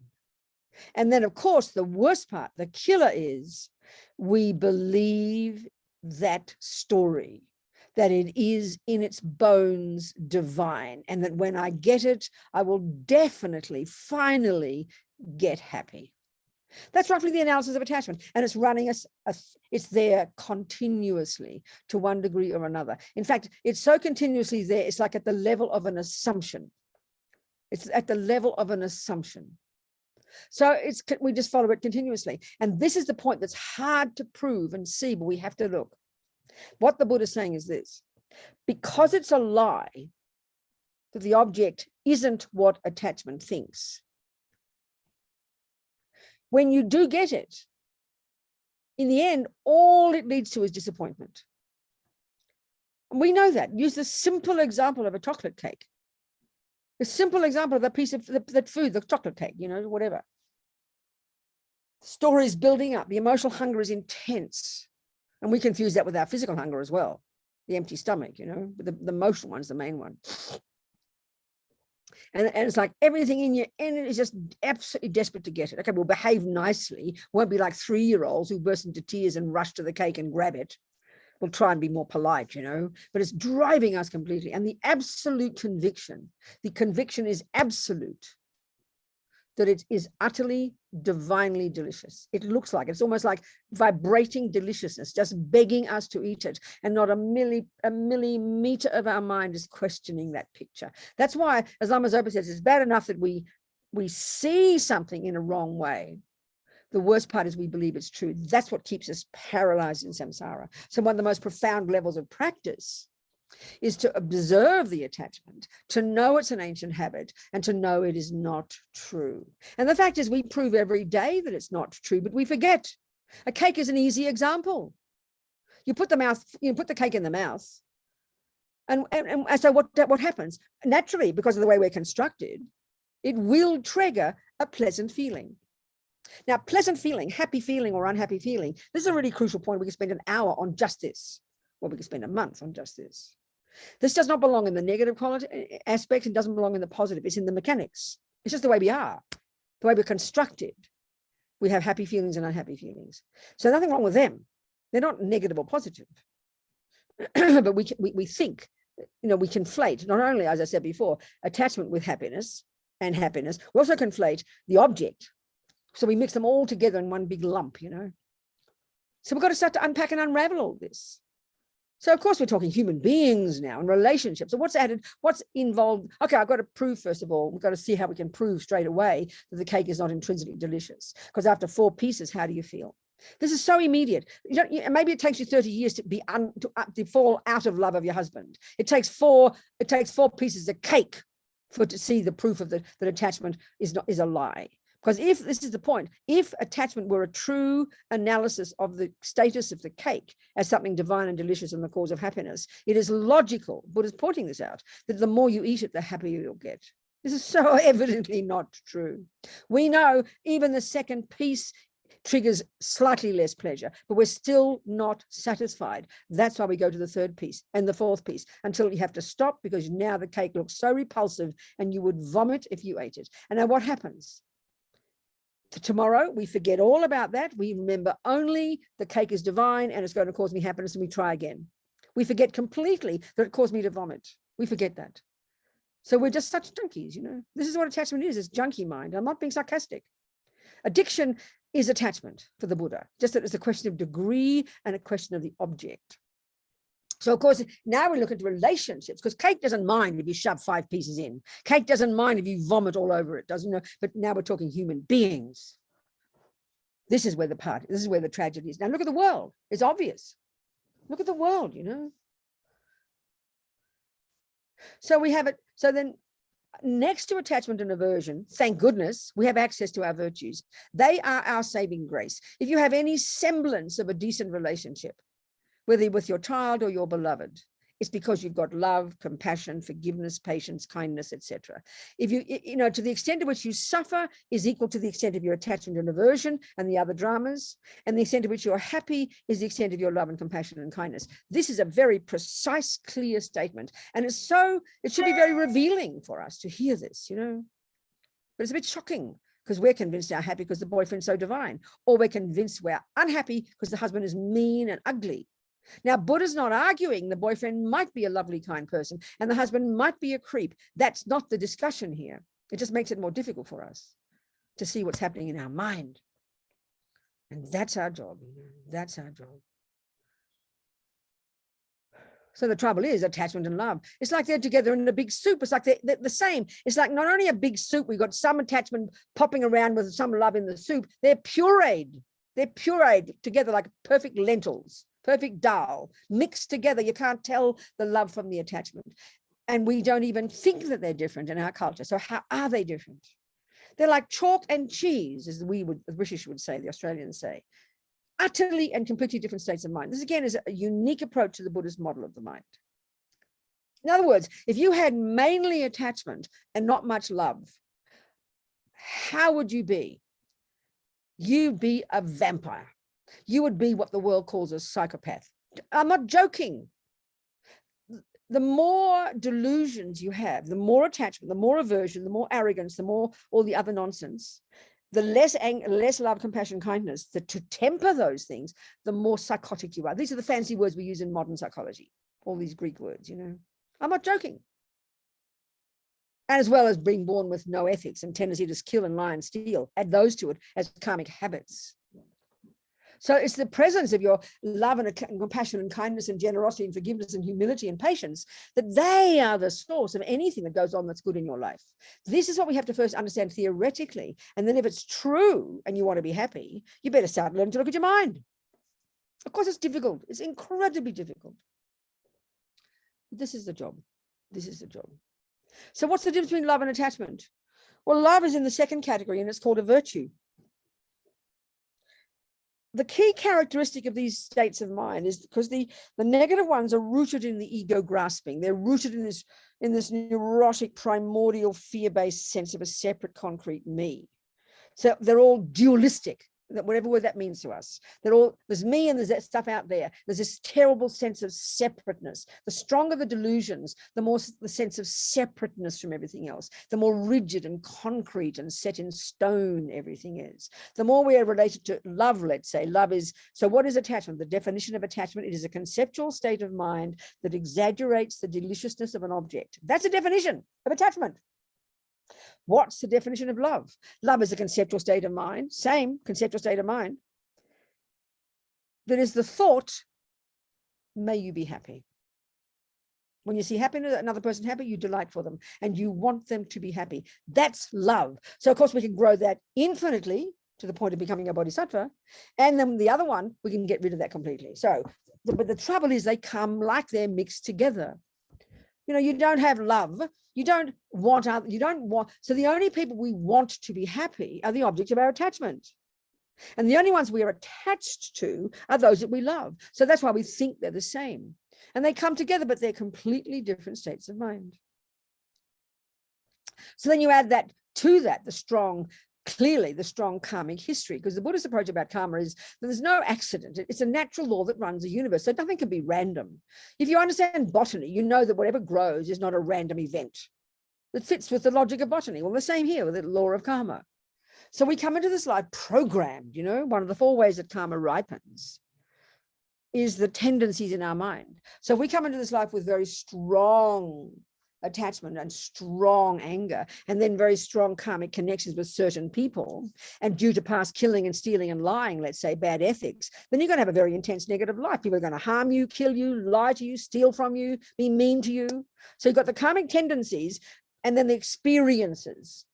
[SPEAKER 1] And then, of course, the worst part, the killer, is we believe that story, that it is in its bones divine, and that when I get it, I will definitely, finally get happy. That's roughly the analysis of attachment, and it's running us, it's there continuously to one degree or another. In fact, it's so continuously there, it's like at the level of an assumption. It's at the level of an assumption. So we just follow it continuously. And this is the point that's hard to prove and see, but we have to look. What the Buddha is saying is this: because it's a lie that the object isn't what attachment thinks, when you do get it, in the end, all it leads to is disappointment. And we know that. Use the simple example of a chocolate cake. The simple example of that piece of that food, the chocolate cake, whatever. The story is building up. The emotional hunger is intense. And we confuse that with our physical hunger as well. The empty stomach, the emotional one's the main one. And it's like everything in you, and it is just absolutely desperate to get it. Okay, we'll behave nicely. Won't be like 3-year-olds who burst into tears and rush to the cake and grab it. We'll try and be more polite, but it's driving us completely. And the conviction is absolute, that it is utterly, divinely delicious. It looks like, it's almost like vibrating deliciousness, just begging us to eat it. And not a millimeter of our mind is questioning that picture. That's why, as Lama Zopa says, it's bad enough that we see something in a wrong way. The worst part is we believe it's true. That's what keeps us paralyzed in samsara. So one of the most profound levels of practice is to observe the attachment, to know it's an ancient habit, and to know it is not true. And the fact is, we prove every day that it's not true, but we forget. A cake is an easy example. You put the cake in the mouth, and so what happens? Naturally, because of the way we're constructed, it will trigger a pleasant feeling. Now, pleasant feeling, happy feeling or unhappy feeling, this is a really crucial point. We can spend an hour on just this. Well, we can spend a month on just this. This does not belong in the negative quality aspects. It doesn't belong in the positive. It's in the mechanics. It's just the way we are, the way we're constructed. We have happy feelings and unhappy feelings. So nothing wrong with them. They're not negative or positive. But we think, we conflate, not only, as I said before, attachment with happiness and happiness. We also conflate the object. So we mix them all together in one big lump, So we've got to start to unpack and unravel all this. So, of course, we're talking human beings now and relationships. So what's added, what's involved? Okay, I've got to prove, first of all, we've got to see how we can prove straight away that the cake is not intrinsically delicious. Because after 4 pieces, how do you feel? This is so immediate. Maybe it takes you 30 years to fall out of love of your husband. It takes 4 pieces of cake to see the proof of that attachment is a lie. Because if, this is the point, if attachment were a true analysis of the status of the cake as something divine and delicious and the cause of happiness, it is logical, Buddha's pointing this out, that the more you eat it, the happier you'll get. This is so evidently not true. We know even the second piece triggers slightly less pleasure, but we're still not satisfied. That's why we go to the third piece and the fourth piece until you have to stop, because now the cake looks so repulsive and you would vomit if you ate it. And now what happens? Tomorrow, we forget all about that. We remember only the cake is divine and it's going to cause me happiness, and we try again. We forget completely that it caused me to vomit. We forget that. So we're just such junkies, you know. This is what attachment is. It's junkie mind. I'm not being sarcastic. Addiction is attachment for the Buddha, just that it's a question of degree and a question of the object. So, of course, now we look at relationships, because cake doesn't mind if you shove 5 pieces in. Cake doesn't mind if you vomit all over it, doesn't know. But now we're talking human beings. This is where the tragedy is. Now look at the world. It's obvious. Look at the world, you know. So we have it. So then next to attachment and aversion, thank goodness, we have access to our virtues. They are our saving grace. If you have any semblance of a decent relationship, whether with your child or your beloved, it's because you've got love, compassion, forgiveness, patience, kindness, etc. If you know, to the extent to which you suffer is equal to the extent of your attachment and aversion and the other dramas, and the extent to which you're happy is the extent of your love and compassion and kindness. This is a very precise, clear statement, and it should be very revealing for us to hear this, you know. But it's a bit shocking, because we're convinced we're happy because the boyfriend's so divine, or we're convinced we're unhappy because the husband is mean and ugly. Now, Buddha's not arguing the boyfriend might be a lovely, kind person and the husband might be a creep. That's not the discussion here. It just makes it more difficult for us to see what's happening in our mind. And that's our job. That's our job. So the trouble is attachment and love. It's like they're together in a big soup. It's like they're the same. It's like not only a big soup, we've got some attachment popping around with some love in the soup. They're pureed. They're pureed together like perfect lentils. Perfect dal, mixed together. You can't tell the love from the attachment. And we don't even think that they're different in our culture. So how are they different? They're like chalk and cheese, as the British would say, the Australians say. Utterly and completely different states of mind. This, again, is a unique approach to the Buddhist model of the mind. In other words, if you had mainly attachment and not much love, how would you be? You'd be a vampire. You would be what the world calls a psychopath. I'm not joking. The more delusions you have, the more attachment, the more aversion, the more arrogance, the more all the other nonsense, the less love, compassion, kindness, to temper those things, the more psychotic you are. These are the fancy words we use in modern psychology, all these Greek words, you know. I'm not joking. And as well as being born with no ethics and tendency to kill and lie and steal, add those to it as karmic habits. So it's the presence of your love and compassion and kindness and generosity and forgiveness and humility and patience, that they are the source of anything that goes on that's good in your life. This is what we have to first understand theoretically. And then if it's true and you want to be happy, you better start learning to look at your mind. Of course, it's difficult. It's incredibly difficult. This is the job. This is the job. So what's the difference between love and attachment? Well, love is in the second category and it's called a virtue. The key characteristic of these states of mind is because the negative ones are rooted in the ego grasping. They're rooted in this neurotic, primordial, fear-based sense of a separate, concrete me. So they're all dualistic, whatever word that means to us. There's me and there's that stuff out there. There's this terrible sense of separateness. The stronger the delusions, the more the sense of separateness from everything else, the more rigid and concrete and set in stone everything is. The more we are related to love, let's say, love is, so what is attachment? The definition of attachment, it is a conceptual state of mind that exaggerates the deliciousness of an object. That's a definition of attachment. What's the definition of love? Love is a conceptual state of mind, same conceptual state of mind. That is the thought, may you be happy. When you see happiness, another person happy, you delight for them and you want them to be happy. That's love. So of course we can grow that infinitely to the point of becoming a bodhisattva. And then the other one, we can get rid of that completely. So, but the trouble is they come like they're mixed together. You know, you don't have love. You don't want, so the only people we want to be happy are the object of our attachment. And the only ones we are attached to are those that we love. So that's why we think they're the same. And they come together, but they're completely different states of mind. So then you add that to that, the strong clearly the strong karmic history, because the Buddhist approach about karma is that there's no accident. It's a natural law that runs the universe. So nothing can be random. If you understand botany, you know that whatever grows is not a random event. It fits with the logic of botany. Well, the same here with the law of karma. So we come into this life programmed, you know, one of the 4 ways that karma ripens is the tendencies in our mind. So we come into this life with very strong attachment and strong anger, and then very strong karmic connections with certain people, and due to past killing and stealing and lying, let's say bad ethics, then you're going to have a very intense negative life. People are going to harm you, kill you, lie to you, steal from you, be mean to you. So you've got the karmic tendencies and then the experiences.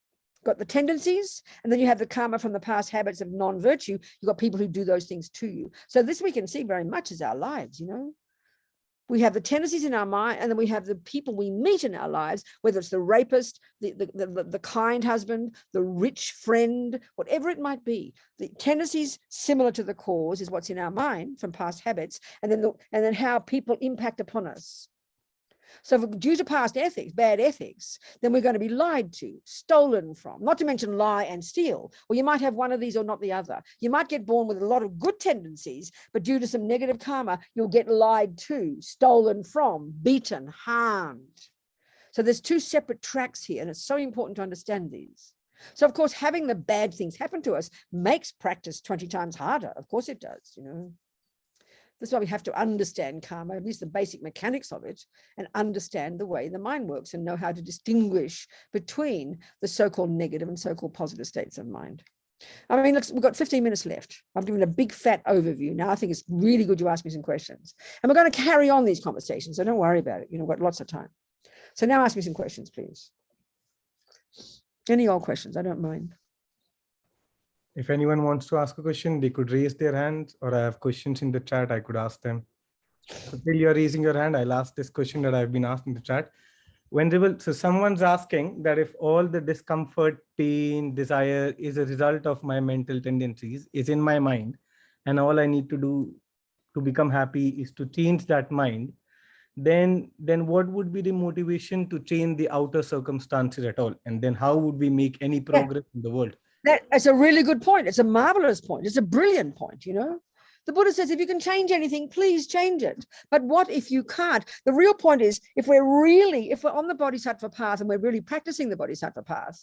[SPEAKER 1] Got the tendencies, and then you have the karma from the past habits of non-virtue. You've got people who do those things to you. So this we can see very much as our lives, you know. We have the tendencies in our mind, and then we have the people we meet in our lives, whether it's the rapist, the kind husband, the rich friend, whatever it might be. The tendencies similar to the cause is what's in our mind from past habits, and then how people impact upon us. So due to past ethics, bad ethics, then we're going to be lied to, stolen from, not to mention lie and steal. Or you might have one of these or not the other. You might get born with a lot of good tendencies, but due to some negative karma, you'll get lied to, stolen from, beaten, harmed. So there's 2 separate tracks here, and it's so important to understand these. So of course, having the bad things happen to us makes practice 20 times harder. Of course it does, you know. That's why we have to understand karma, at least the basic mechanics of it, and understand the way the mind works and know how to distinguish between the so-called negative and so-called positive states of mind. I mean, look, we've got 15 minutes left. I've given a big fat overview. Now I think it's really good you ask me some questions. And we're going to carry on these conversations, so don't worry about it. You know, we've got lots of time. So now ask me some questions, please. Any old questions, I don't mind.
[SPEAKER 2] If anyone wants to ask a question, they could raise their hand, or I have questions in the chat, I could ask them. So till you're raising your hand, I'll ask this question that I've been asked in the chat. Venerable, so someone's asking that if all the discomfort, pain, desire is a result of my mental tendencies, is in my mind, and all I need to do to become happy is to change that mind, then what would be the motivation to change the outer circumstances at all? And then how would we make any progress in the world?
[SPEAKER 1] That's a really good point. It's a marvelous point. It's a brilliant point, you know. The Buddha says, if you can change anything, please change it. But what if you can't? The real point is, if we're on the Bodhisattva path and we're really practicing the Bodhisattva path,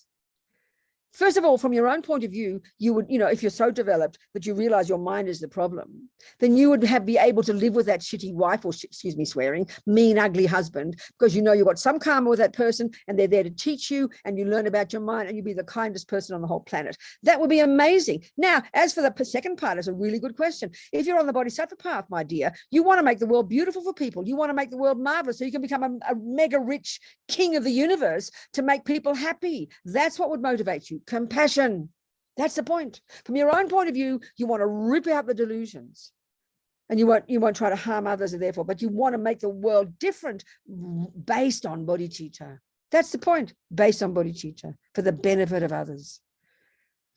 [SPEAKER 1] first of all, from your own point of view, you would, you know, if you're so developed that you realize your mind is the problem, then you would be able to live with that shitty wife, or excuse me, swearing, mean, ugly husband, because you know you've got some karma with that person and they're there to teach you and you learn about your mind and you'll be the kindest person on the whole planet. That would be amazing. Now, as for the second part, it's a really good question. If you're on the Bodhisattva path, my dear, you want to make the world beautiful for people. You want to make the world marvelous so you can become a mega rich king of the universe to make people happy. That's what would motivate you. Compassion. That's the point. From your own point of view, you want to rip out the delusions, and you won't try to harm others, and therefore, but you want to make the world different based on bodhicitta. That's the point, based on bodhicitta for the benefit of others.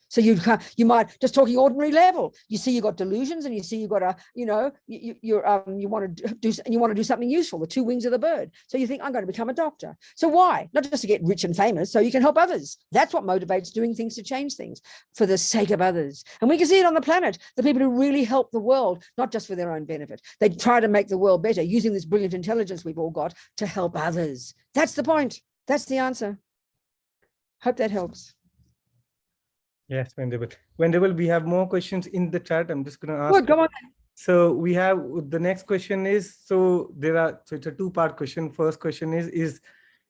[SPEAKER 1] So you might, just talking ordinary level, you see you've got delusions and you see you've got a, you know, you want to do something useful, the 2 wings of the bird. So you think, I'm going to become a doctor. So why? Not just to get rich and famous, so you can help others. That's what motivates doing things to change things for the sake of others. And we can see it on the planet, the people who really help the world, not just for their own benefit. They try to make the world better using this brilliant intelligence we've all got to help others. That's the point. That's the answer. Hope that helps.
[SPEAKER 2] Yes, Venerable. Venerable, we have more questions in the chat. I'm just going to ask.
[SPEAKER 1] Good, go on.
[SPEAKER 2] So we have the next question is, so it's a 2-part question. First question is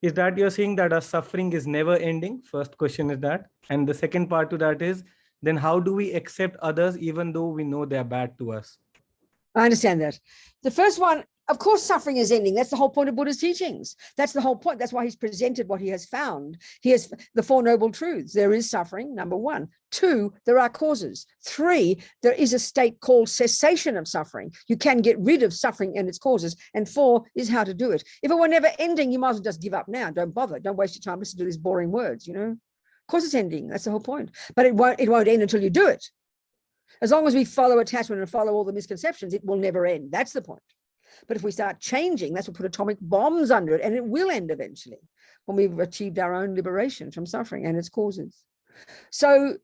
[SPEAKER 2] that you're saying that our suffering is never ending? First question is that. And the second part to that is, then how do we accept others even though we know they're bad to us?
[SPEAKER 1] I understand that. The first one, of course, suffering is ending. That's the whole point of Buddha's teachings. That's the whole point. That's why he's presented what he has found. He has the 4 noble truths. There is suffering, number 1. 2, there are causes. 3, there is a state called cessation of suffering. You can get rid of suffering and its causes. And 4 is how to do it. If it were never ending, you might as well just give up now. Don't bother. Don't waste your time listening to these boring words, you know. Of course it's ending. That's the whole point. But it won't end until you do it. As long as we follow attachment and follow all the misconceptions, it will never end. That's the point. But if we start changing, that's what put atomic bombs under it, and it will end eventually when we've achieved our own liberation from suffering and its causes. So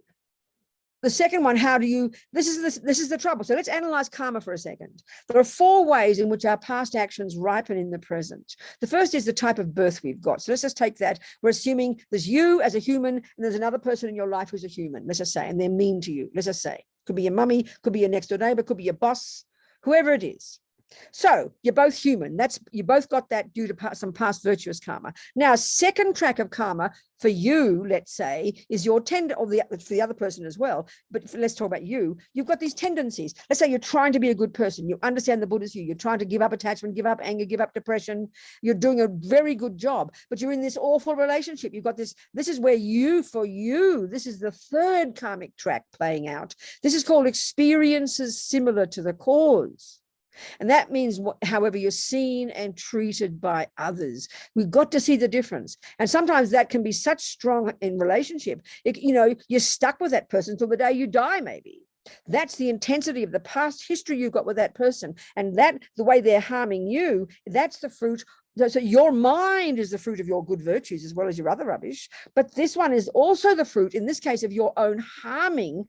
[SPEAKER 1] The second one, how do you, this is the trouble. So let's analyze karma for a second. There are 4 ways in which our past actions ripen in the present. The first is the type of birth we've got. So let's just take that. We're assuming there's you as a human, and there's another person in your life who's a human, let's just say, and they're mean to you. Let's just say, could be your mummy, could be your next door neighbor, could be your boss, whoever it is. So you're both human. You both got that due to some past virtuous karma. Now, second track of karma for you, let's say, is your for the other person as well. But let's talk about you. You've got these tendencies. Let's say you're trying to be a good person. You understand the Buddhist view. You're trying to give up attachment, give up anger, give up depression. You're doing a very good job, but you're in this awful relationship. You've got this. This is where this is the third karmic track playing out. This is called experiences similar to the cause. And that means however you're seen and treated by others. We've got to see the difference. And sometimes that can be such strong in relationship. You're stuck with that person till the day you die, maybe. That's the intensity of the past history you've got with that person. And that the way they're harming you, that's the fruit. So your mind is the fruit of your good virtues as well as your other rubbish. But this one is also the fruit, in this case, of your own harming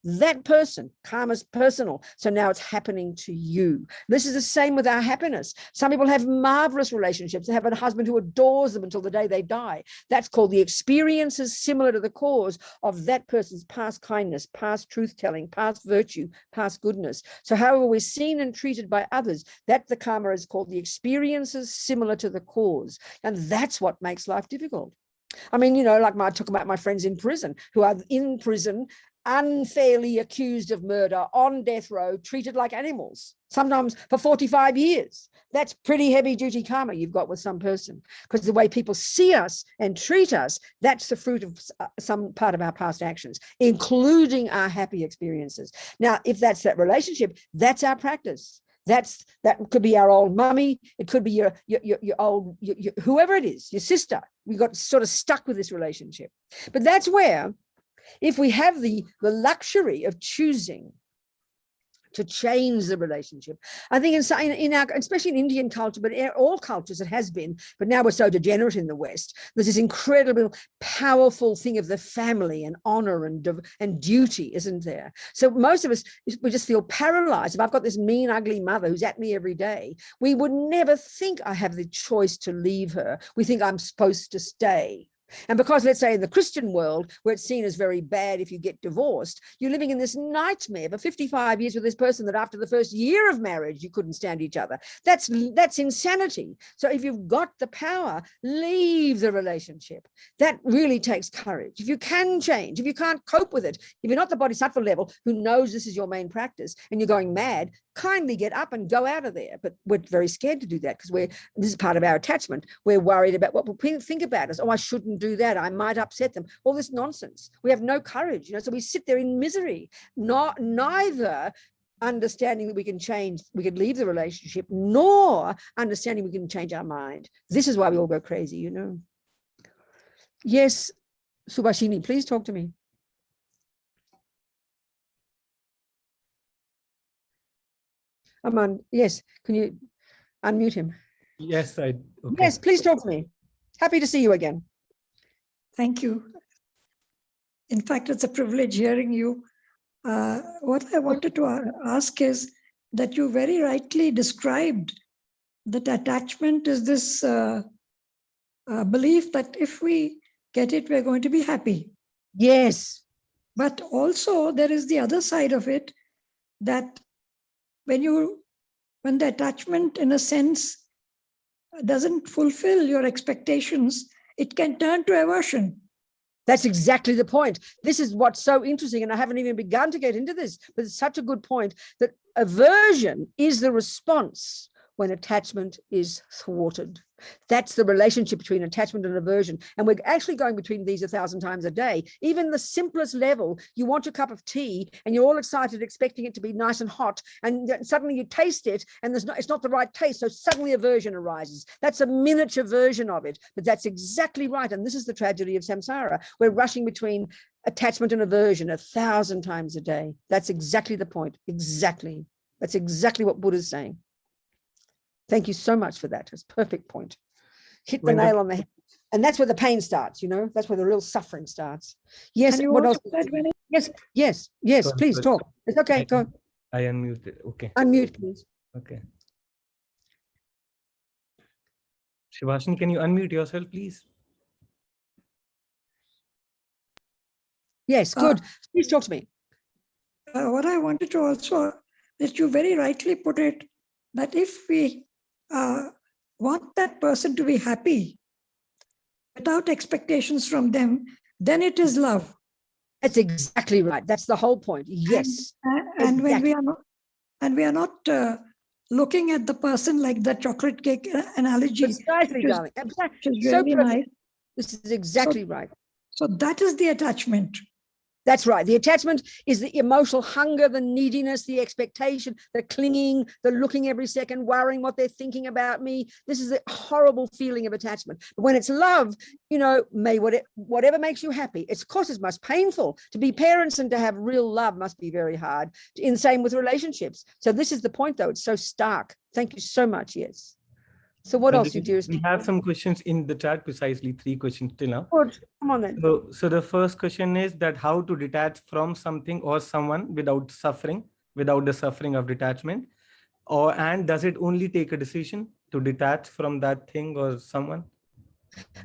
[SPEAKER 1] that person. Karma's personal. So now it's happening to you. This is the same with our happiness. Some people have marvelous relationships. They have a husband who adores them until the day they die. That's called the experiences similar to the cause of that person's past kindness, past truth-telling, past virtue, past goodness. So however we're seen and treated by others, that the karma is called the experiences similar to the cause. And that's what makes life difficult. I mean, like I talk about my friends in prison who are in prison, unfairly accused of murder, on death row, treated like animals, sometimes for 45 years. That's pretty heavy duty karma you've got with some person, because the way people see us and treat us, that's the fruit of some part of our past actions, including our happy experiences. Now, if that's that relationship, that's our practice. That could be our old mummy. It could be your old, whoever it is, your sister. We got sort of stuck with this relationship. But that's where, if we have the luxury of choosing to change the relationship, I think in our, especially in Indian culture, but in all cultures it has been, but now we're so degenerate in the West, there's this incredible, powerful thing of the family and honor and duty, isn't there? So most of us, we just feel paralyzed. If I've got this mean, ugly mother who's at me every day, we would never think I have the choice to leave her. We think I'm supposed to stay. And because, let's say, in the Christian world, where it's seen as very bad if you get divorced, you're living in this nightmare for 55 years with this person that after the first year of marriage, you couldn't stand each other. That's insanity. So if you've got the power, leave the relationship. That really takes courage. If you can change, if you can't cope with it, if you're not the bodhisattva level who knows this is your main practice and you're going mad, kindly get up and go out of there. But we're very scared to do that because this is part of our attachment. We're worried about what people think about us. Oh, I shouldn't do that. I might upset them. All this nonsense. We have no courage, so we sit there in misery, neither understanding that we can change, we can leave the relationship, nor understanding we can change our mind. This is why we all go crazy, Yes, Subhashini, please talk to me. Aman, yes, can you unmute him?
[SPEAKER 2] Yes, okay.
[SPEAKER 1] Yes, please talk to me. Happy to see you again.
[SPEAKER 3] Thank you. In fact, it's a privilege hearing you. What I wanted to ask is that you very rightly described that attachment is this belief that if we get it, we're going to be happy.
[SPEAKER 1] Yes.
[SPEAKER 3] But also there is the other side of it, that when the attachment, in a sense, doesn't fulfill your expectations, it can turn to aversion.
[SPEAKER 1] That's exactly the point. This is what's so interesting, and I haven't even begun to get into this, but it's such a good point, that aversion is the response when attachment is thwarted. That's the relationship between attachment and aversion. And we're actually going between these 1,000 times a day. Even the simplest level, you want your cup of tea and you're all excited, expecting it to be nice and hot, and suddenly you taste it and it's not the right taste. So suddenly aversion arises. That's a miniature version of it, but that's exactly right. And this is the tragedy of samsara. We're rushing between attachment and aversion 1,000 times a day. That's exactly the point. Exactly. That's exactly what Buddha's saying. Thank you so much for that. It's a perfect point. Hit the nail on the head. And that's where the pain starts, that's where the real suffering starts. Yes.
[SPEAKER 3] And you
[SPEAKER 1] What else?
[SPEAKER 3] also said when
[SPEAKER 1] Yes.
[SPEAKER 2] Sorry,
[SPEAKER 1] Please
[SPEAKER 2] sorry.
[SPEAKER 1] talk. It's okay. Go.
[SPEAKER 2] I unmuted. Okay.
[SPEAKER 1] Unmute, please.
[SPEAKER 2] Okay. Shivashni, can you unmute yourself, please?
[SPEAKER 1] Yes. Good. Please talk to me.
[SPEAKER 3] what I wanted to also, that you very rightly put it, that if we want that person to be happy without expectations from them, then it is love.
[SPEAKER 1] That's exactly right. That's the whole point. Yes.
[SPEAKER 3] And when
[SPEAKER 1] Exactly.
[SPEAKER 3] we are not looking at the person like the chocolate cake analogy,
[SPEAKER 1] Precisely,
[SPEAKER 3] which is,
[SPEAKER 1] darling. Exactly.
[SPEAKER 3] which is
[SPEAKER 1] So
[SPEAKER 3] really
[SPEAKER 1] perfect.
[SPEAKER 3] nice.
[SPEAKER 1] This is exactly right.
[SPEAKER 3] So that is the attachment.
[SPEAKER 1] That's right. The attachment is the emotional hunger, the neediness, the expectation, the clinging, the looking every second, worrying what they're thinking about me. This is a horrible feeling of attachment. But when it's love, may whatever makes you happy. Of course, it's most painful to be parents, and to have real love must be very hard. In the same with relationships. So this is the point, though. It's so stark. Thank you so much. Yes. So what else, you dearest?
[SPEAKER 2] We have some questions in the chat, precisely 3 questions till now.
[SPEAKER 1] Good. Come on then.
[SPEAKER 2] So the first question is that how to detach from something or someone without the suffering of detachment, and does it only take a decision to detach from that thing or someone?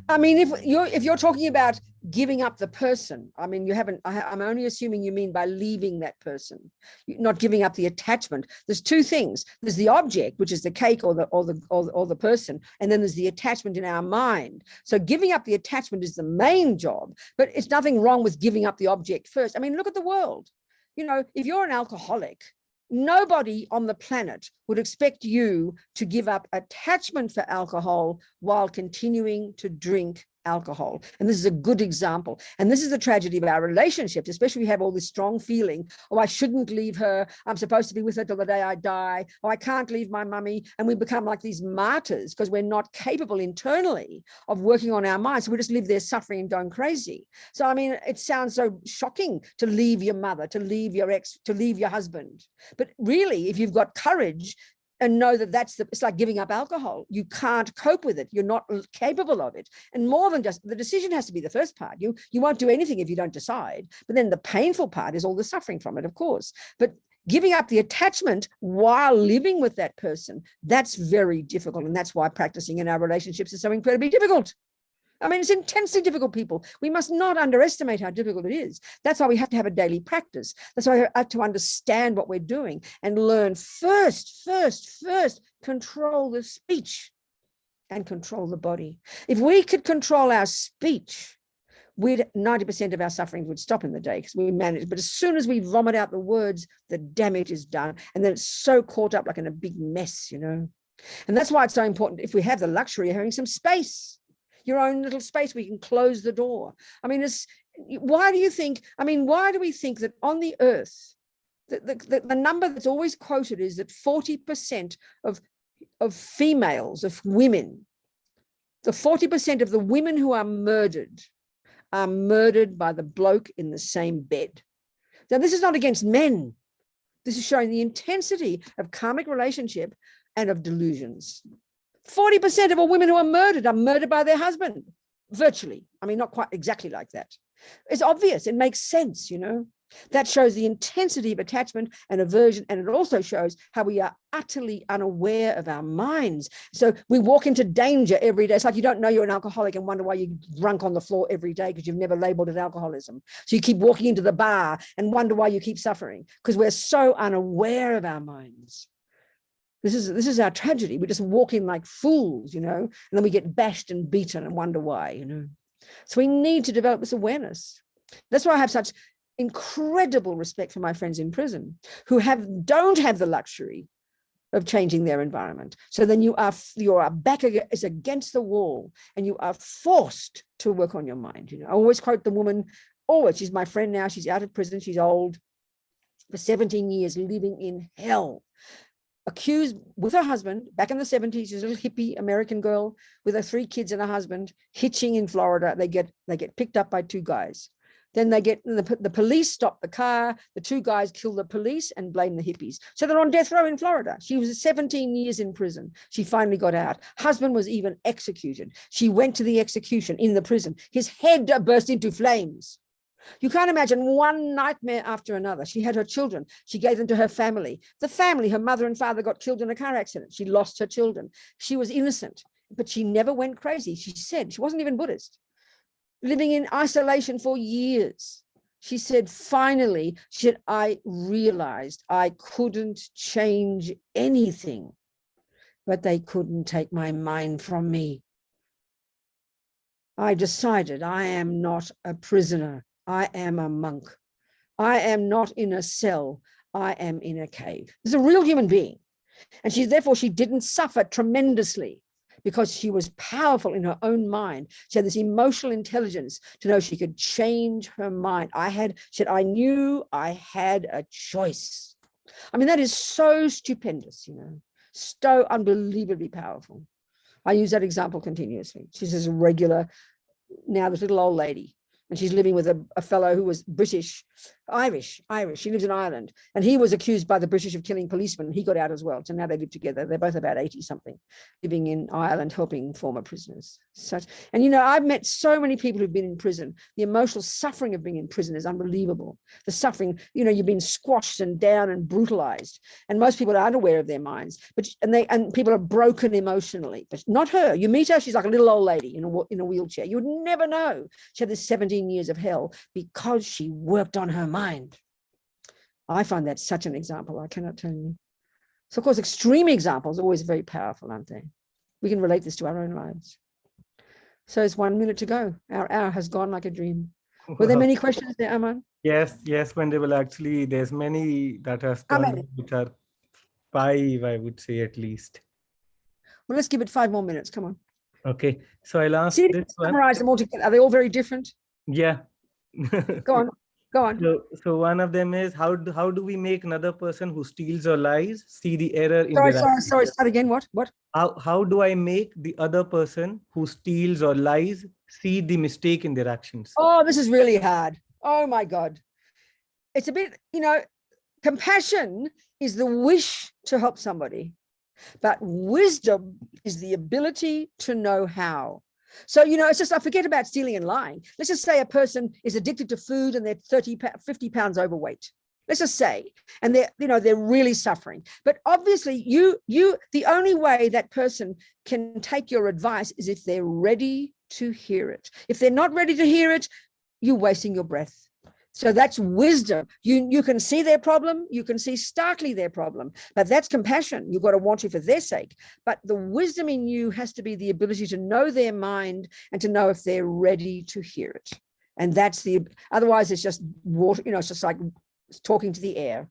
[SPEAKER 1] I mean, if you're talking about giving up the person, I mean, I'm only assuming you mean by leaving that person, not giving up the attachment. There's 2 things. There's the object, which is the cake or the person, and then there's the attachment in our mind. So giving up the attachment is the main job, but it's nothing wrong with giving up the object first. I mean, look at the world. If you're an alcoholic, nobody on the planet would expect you to give up attachment for alcohol while continuing to drink alcohol. And this is a good example. And this is the tragedy of our relationships, especially we have all this strong feeling, oh, I shouldn't leave her. I'm supposed to be with her till the day I die. Oh, I can't leave my mummy. And we become like these martyrs because we're not capable internally of working on our minds. So we just live there suffering and going crazy. So, I mean, it sounds so shocking to leave your mother, to leave your ex, to leave your husband. But really, if you've got courage, and know that it's like giving up alcohol. You can't cope with it. You're not capable of it. And more than just, the decision has to be the first part. You won't do anything if you don't decide. But then the painful part is all the suffering from it, of course. But giving up the attachment while living with that person, that's very difficult. And that's why practicing in our relationships is so incredibly difficult. I mean, it's intensely difficult, people. We must not underestimate how difficult it is. That's why we have to have a daily practice. That's why we have to understand what we're doing and learn first, control the speech and control the body. If we could control our speech, 90% of our sufferings would stop in the day because we manage. But as soon as we vomit out the words, the damage is done. And then it's so caught up like in a big mess, And that's why it's so important, if we have the luxury of having some space, your own little space, we can close the door. I mean, why do we think that on the earth, the number that's always quoted is that 40% of females, of women, the 40% of the women who are murdered by the bloke in the same bed. Now, this is not against men. This is showing the intensity of karmic relationship and of delusions. 40% of all women who are murdered by their husband, virtually. I mean, not quite exactly like that. It's obvious. It makes sense, That shows the intensity of attachment and aversion, and it also shows how we are utterly unaware of our minds. So we walk into danger every day. It's like you don't know you're an alcoholic and wonder why you're drunk on the floor every day because you've never labeled it alcoholism. So you keep walking into the bar and wonder why you keep suffering because we're so unaware of our minds. This is our tragedy. We just walk in like fools, and then we get bashed and beaten and wonder why, So we need to develop this awareness. That's why I have such incredible respect for my friends in prison who don't have the luxury of changing their environment. So then you are back against the wall and you are forced to work on your mind. I always quote the woman, she's my friend now, she's out of prison, she's old, for 17 years living in hell. Accused with her husband back in the 70s, she's a little hippie American girl with her 3 kids and a husband, hitching in Florida. They get picked up by 2 guys. Then they get, the police stop the car. The two guys kill the police and blame the hippies. So they're on death row in Florida. She was 17 years in prison. She finally got out. Husband was even executed. She went to the execution in the prison. His head burst into flames. You can't imagine, one nightmare after another. She had her children. She gave them to her family. The family, her mother and father got killed in a car accident. She lost her children. She was innocent, but she never went crazy. She said, she wasn't even Buddhist, living in isolation for years. She said, finally, I realized I couldn't change anything, but they couldn't take my mind from me. I decided I am not a prisoner. I am a monk. I am not in a cell. I am in a cave. This is a real human being. And therefore she didn't suffer tremendously because she was powerful in her own mind. She had this emotional intelligence to know she could change her mind. I knew I had a choice. I mean, that is so stupendous, so unbelievably powerful. I use that example continuously. She's this regular, now this little old lady, and she's living with a fellow who was Irish. She lives in Ireland, and he was accused by the British of killing policemen. He got out as well. So now they live together. They're both about 80 something, living in Ireland, helping former prisoners. And I've met so many people who've been in prison. The emotional suffering of being in prison is unbelievable. The suffering, you've been squashed and down and brutalized. And most people are unaware of their minds, and people are broken emotionally, but not her. You meet her, she's like a little old lady in a wheelchair. You would never know she had this 17 years of hell because she worked on her mind. I find that such an example, I cannot tell you. So of course, extreme examples are always very powerful, aren't they? We can relate this to our own lives. So it's 1 minute to go. Our hour has gone like a dream. Were there many questions there, Aman?
[SPEAKER 2] Yes, Venerable. Actually, there's many that has come, which are 5, I would say, at least.
[SPEAKER 1] Well, let's give it 5 more minutes. Come on.
[SPEAKER 2] Okay, so I'll ask this one.
[SPEAKER 1] Summarize them all together. Are they all very different?
[SPEAKER 2] Yeah.
[SPEAKER 1] Go on.
[SPEAKER 2] So one of them is, how do we make another person who steals or lies see the error in their actions?
[SPEAKER 1] Sorry, start again. What?
[SPEAKER 2] How do I make the other person who steals or lies see the mistake in their actions?
[SPEAKER 1] Oh, this is really hard. Oh my God. It's a bit, compassion is the wish to help somebody, but wisdom is the ability to know how. So, it's just, I forget about stealing and lying. Let's just say a person is addicted to food and they're 50 pounds overweight. Let's just say, and they're really suffering. But obviously the only way that person can take your advice is if they're ready to hear it. If they're not ready to hear it, you're wasting your breath. So that's wisdom. You can see their problem. You can see starkly their problem, but that's compassion. You've got to want to for their sake. But the wisdom in you has to be the ability to know their mind and to know if they're ready to hear it. And otherwise it's just water, it's just like talking to the air.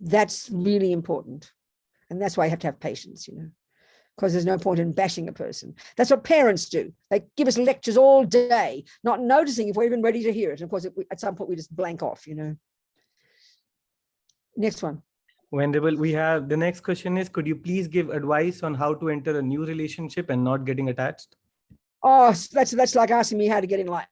[SPEAKER 1] That's really important. And that's why you have to have patience, because there's no point in bashing a person. That's what parents do. They give us lectures all day, not noticing if we're even ready to hear it. And of course, at some point we just blank off, Next one.
[SPEAKER 2] Venerable, we have the next question is, could you please give advice on how to enter a new relationship and not getting attached?
[SPEAKER 1] Oh, that's like asking me how to get enlightened.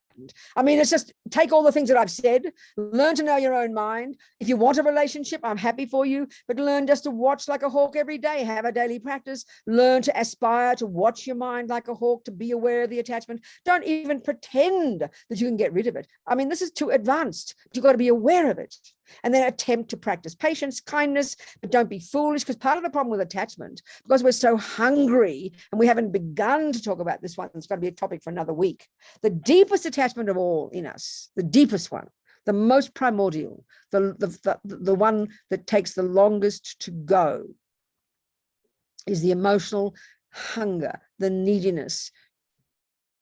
[SPEAKER 1] I mean, it's just take all the things that I've said, learn to know your own mind. If you want a relationship, I'm happy for you, but learn just to watch like a hawk every day, have a daily practice, learn to aspire to watch your mind like a hawk, to be aware of the attachment. Don't even pretend that you can get rid of it. I mean, this is too advanced. You've got to be aware of it. And then attempt to practice patience, kindness, but don't be foolish, because part of the problem with attachment, because we're so hungry and we haven't begun to talk about this one, it's going to be a topic for another week. The deepest attachment of all in us, the deepest one, the most primordial, the one that takes the longest to go, is the emotional hunger, the neediness,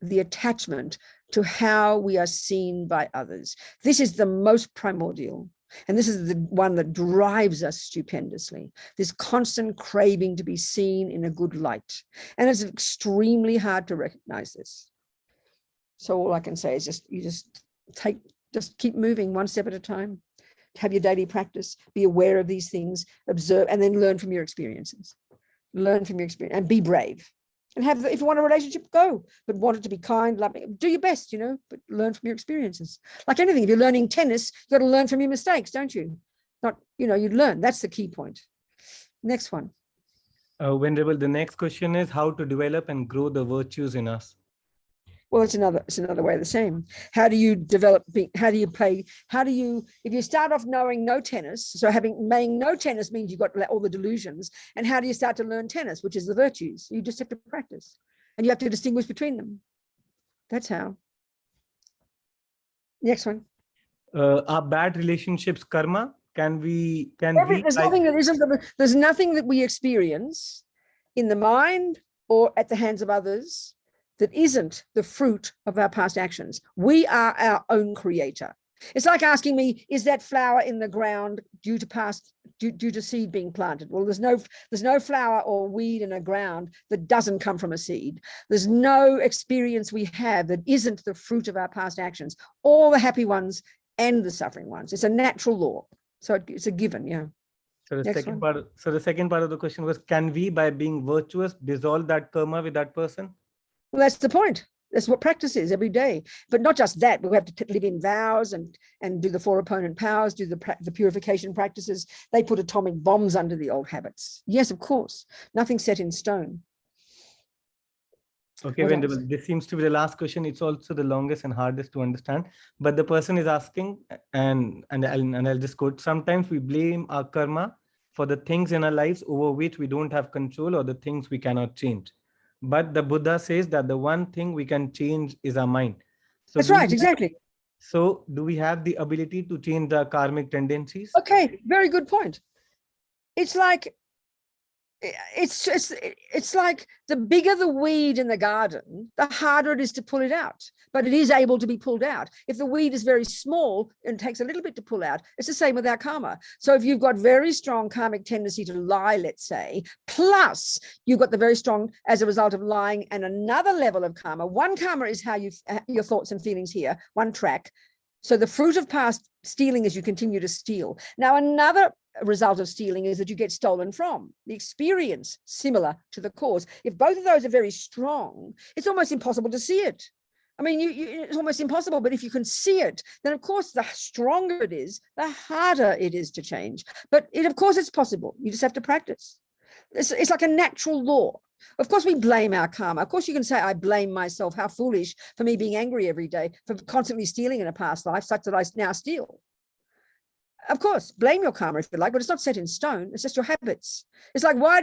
[SPEAKER 1] the attachment to how we are seen by others. This is the most primordial. And this is the one that drives us stupendously, this constant craving to be seen in a good light. And it's extremely hard to recognize this. So all I can say is just keep moving one step at a time. Have your daily practice, be aware of these things, observe, and then learn from your experiences. Learn from your experience and be brave. And if you want a relationship, go, but want it to be kind, loving, do your best, you know, but learn from your experiences. Like anything, if you're learning tennis, you've got to learn from your mistakes, don't you? Not, you know, you learn. That's the key point. Next one.
[SPEAKER 2] Venerable, the next question is how to develop and grow the virtues in us.
[SPEAKER 1] Well, it's another way of the same. How do you develop, if you start off knowing no tennis, so knowing no tennis means you've got all the delusions, and how do you start to learn tennis, which is the virtues? You just have to practice, and you have to distinguish between them. That's how. Next one.
[SPEAKER 2] Are bad relationships karma? There's
[SPEAKER 1] nothing that we experience in the mind or at the hands of others that isn't the fruit of our past actions. We are our own creator. It's like asking me, is that flower in the ground due to seed being planted? Well, there's no flower or weed in a ground that doesn't come from a seed. There's no experience we have that isn't the fruit of our past actions, all the happy ones and the suffering ones. It's a natural law. So it's a given, yeah.
[SPEAKER 2] So the second part of the question was, can we, by being virtuous, dissolve that karma with that person?
[SPEAKER 1] Well, that's the point. That's what practice is every day. But not just that, we have to live in vows and do the 4 opponent powers, do the purification practices. They put atomic bombs under the old habits. Yes, of course. Nothing set in stone.
[SPEAKER 2] Okay, Venerable, this seems to be the last question. It's also the longest and hardest to understand. But the person is asking, and I'll just quote, sometimes we blame our karma for the things in our lives over which we don't have control or the things we cannot change. But the Buddha says that the one thing we can change is our mind. So
[SPEAKER 1] that's right, exactly.
[SPEAKER 2] So do we have the ability to change the karmic tendencies?
[SPEAKER 1] Okay, very good point. It's like the bigger the weed in the garden, the harder it is to pull it out, but it is able to be pulled out. If the weed is very small and takes a little bit to pull out, it's the same with our karma. So if you've got very strong karmic tendency to lie, let's say, plus you've got the very strong, as a result of lying, and another level of karma. One karma is how your thoughts and feelings here, one track. So the fruit of past stealing is you continue to steal. Now, another result of stealing is that you get stolen from. The experience similar to the cause. If both of those are very strong, it's almost impossible to see it. I mean, it's almost impossible, but if you can see it, then of course, the stronger it is, the harder it is to change. But of course, it's possible. You just have to practice. It's like a natural law. Of course, we blame our karma. Of course, you can say, I blame myself. How foolish for me being angry every day, for constantly stealing in a past life, such that I now steal. Of course, blame your karma if you like, but it's not set in stone. It's just your habits. It's like, why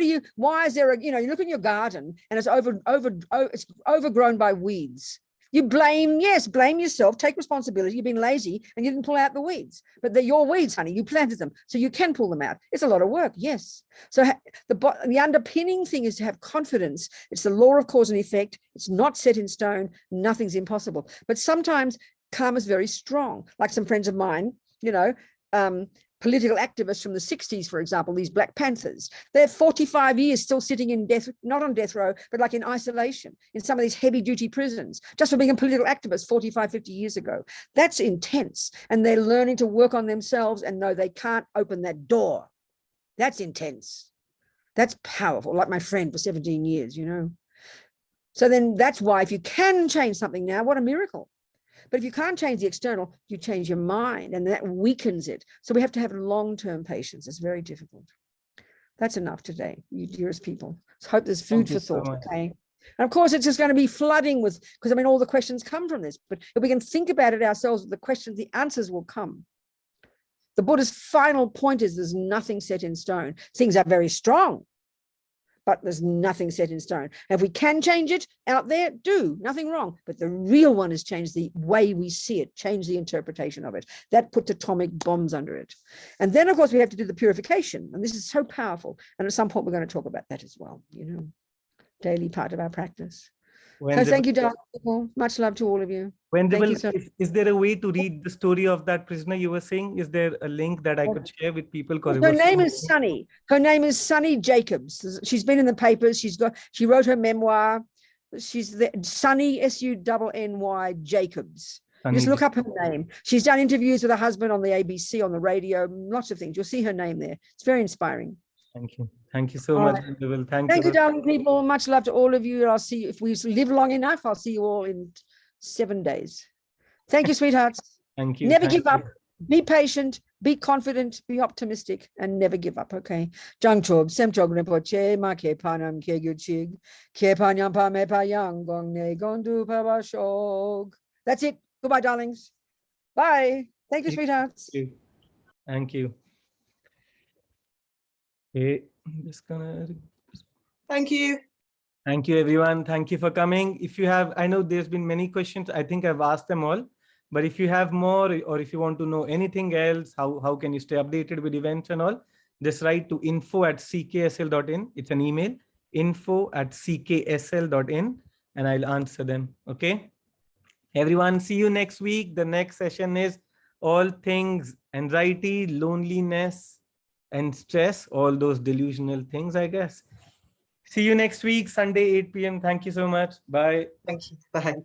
[SPEAKER 1] is there you look in your garden and it's it's overgrown by weeds. You blame yourself, take responsibility. You've been lazy and you didn't pull out the weeds, but they're your weeds, honey. You planted them, so you can pull them out. It's a lot of work, yes. So the underpinning thing is to have confidence. It's the law of cause and effect. It's not set in stone. Nothing's impossible. But sometimes karma is very strong. Like some friends of mine, political activists from the 60s, for example, these Black Panthers, they're 45 years still sitting in death, not on death row, but like in isolation in some of these heavy duty prisons, just for being a political activist 45, 50 years ago. That's intense. And they're learning to work on themselves and know they can't open that door. That's intense. That's powerful. Like my friend for 17 years, So then that's why if you can change something now, what a miracle. But if you can't change the external, you change your mind, and that weakens it. So we have to have long-term patience. It's very difficult. That's enough today, you dearest people. I hope there's food for thought, okay? And of course, it's just going to be flooding with, because all the questions come from this. But if we can think about it ourselves, the questions, the answers will come. The Buddha's final point is there's nothing set in stone. Things are very strong, but there's nothing set in stone. And if we can change it out there, nothing wrong. But the real one is change the way we see it, change the interpretation of it. That puts atomic bombs under it. And then, of course, we have to do the purification. And this is so powerful. And at some point, we're going to talk about that as well, daily part of our practice. So thank you, darling people. Much love to all of you.
[SPEAKER 2] Venerable, is there a way to read the story of that prisoner you were saying? Is there a link that I could share with people?
[SPEAKER 1] Her name is Sunny. Her name is Sunny Jacobs. She's been in the papers. She wrote her memoir. She's Sunny, Sunny Jacobs. Just look up her name. She's done interviews with her husband on the ABC, on the radio, lots of things. You'll see her name there. It's very inspiring.
[SPEAKER 2] Thank you. Thank you so
[SPEAKER 1] All
[SPEAKER 2] much,
[SPEAKER 1] right.
[SPEAKER 2] Venerable. Thank
[SPEAKER 1] Thank you,
[SPEAKER 2] you.
[SPEAKER 1] darling people. Much love to all of you. I'll see you if we live long enough. I'll see you all in 7 days. Thank you, sweethearts.
[SPEAKER 2] Thank you.
[SPEAKER 1] Never
[SPEAKER 2] Thank
[SPEAKER 1] give up.
[SPEAKER 2] you.
[SPEAKER 1] Be patient, be confident, be optimistic, and never give up. Okay. Jang chob, sem chog rinpo che, ma ke panam ke gyu chig, ke panyam pa me pa yang gong ne gondu pa ba shog. That's it. Goodbye, darlings. Bye. Thank you, sweethearts.
[SPEAKER 2] Thank you. Okay, I'm just gonna.
[SPEAKER 4] Thank you.
[SPEAKER 2] Thank you, everyone. Thank you for coming. If you have, I know there's been many questions. I think I've asked them all. But if you have more, or if you want to know anything else, how can you stay updated with events and all, just write to info@cksl.in. It's an email, info@cksl.in, and I'll answer them. Okay. Everyone, see you next week. The next session is all things anxiety, loneliness, and stress, all those delusional things, I guess. See you next week, Sunday, 8 p.m. Thank you so much. Bye.
[SPEAKER 4] Thank you. Bye.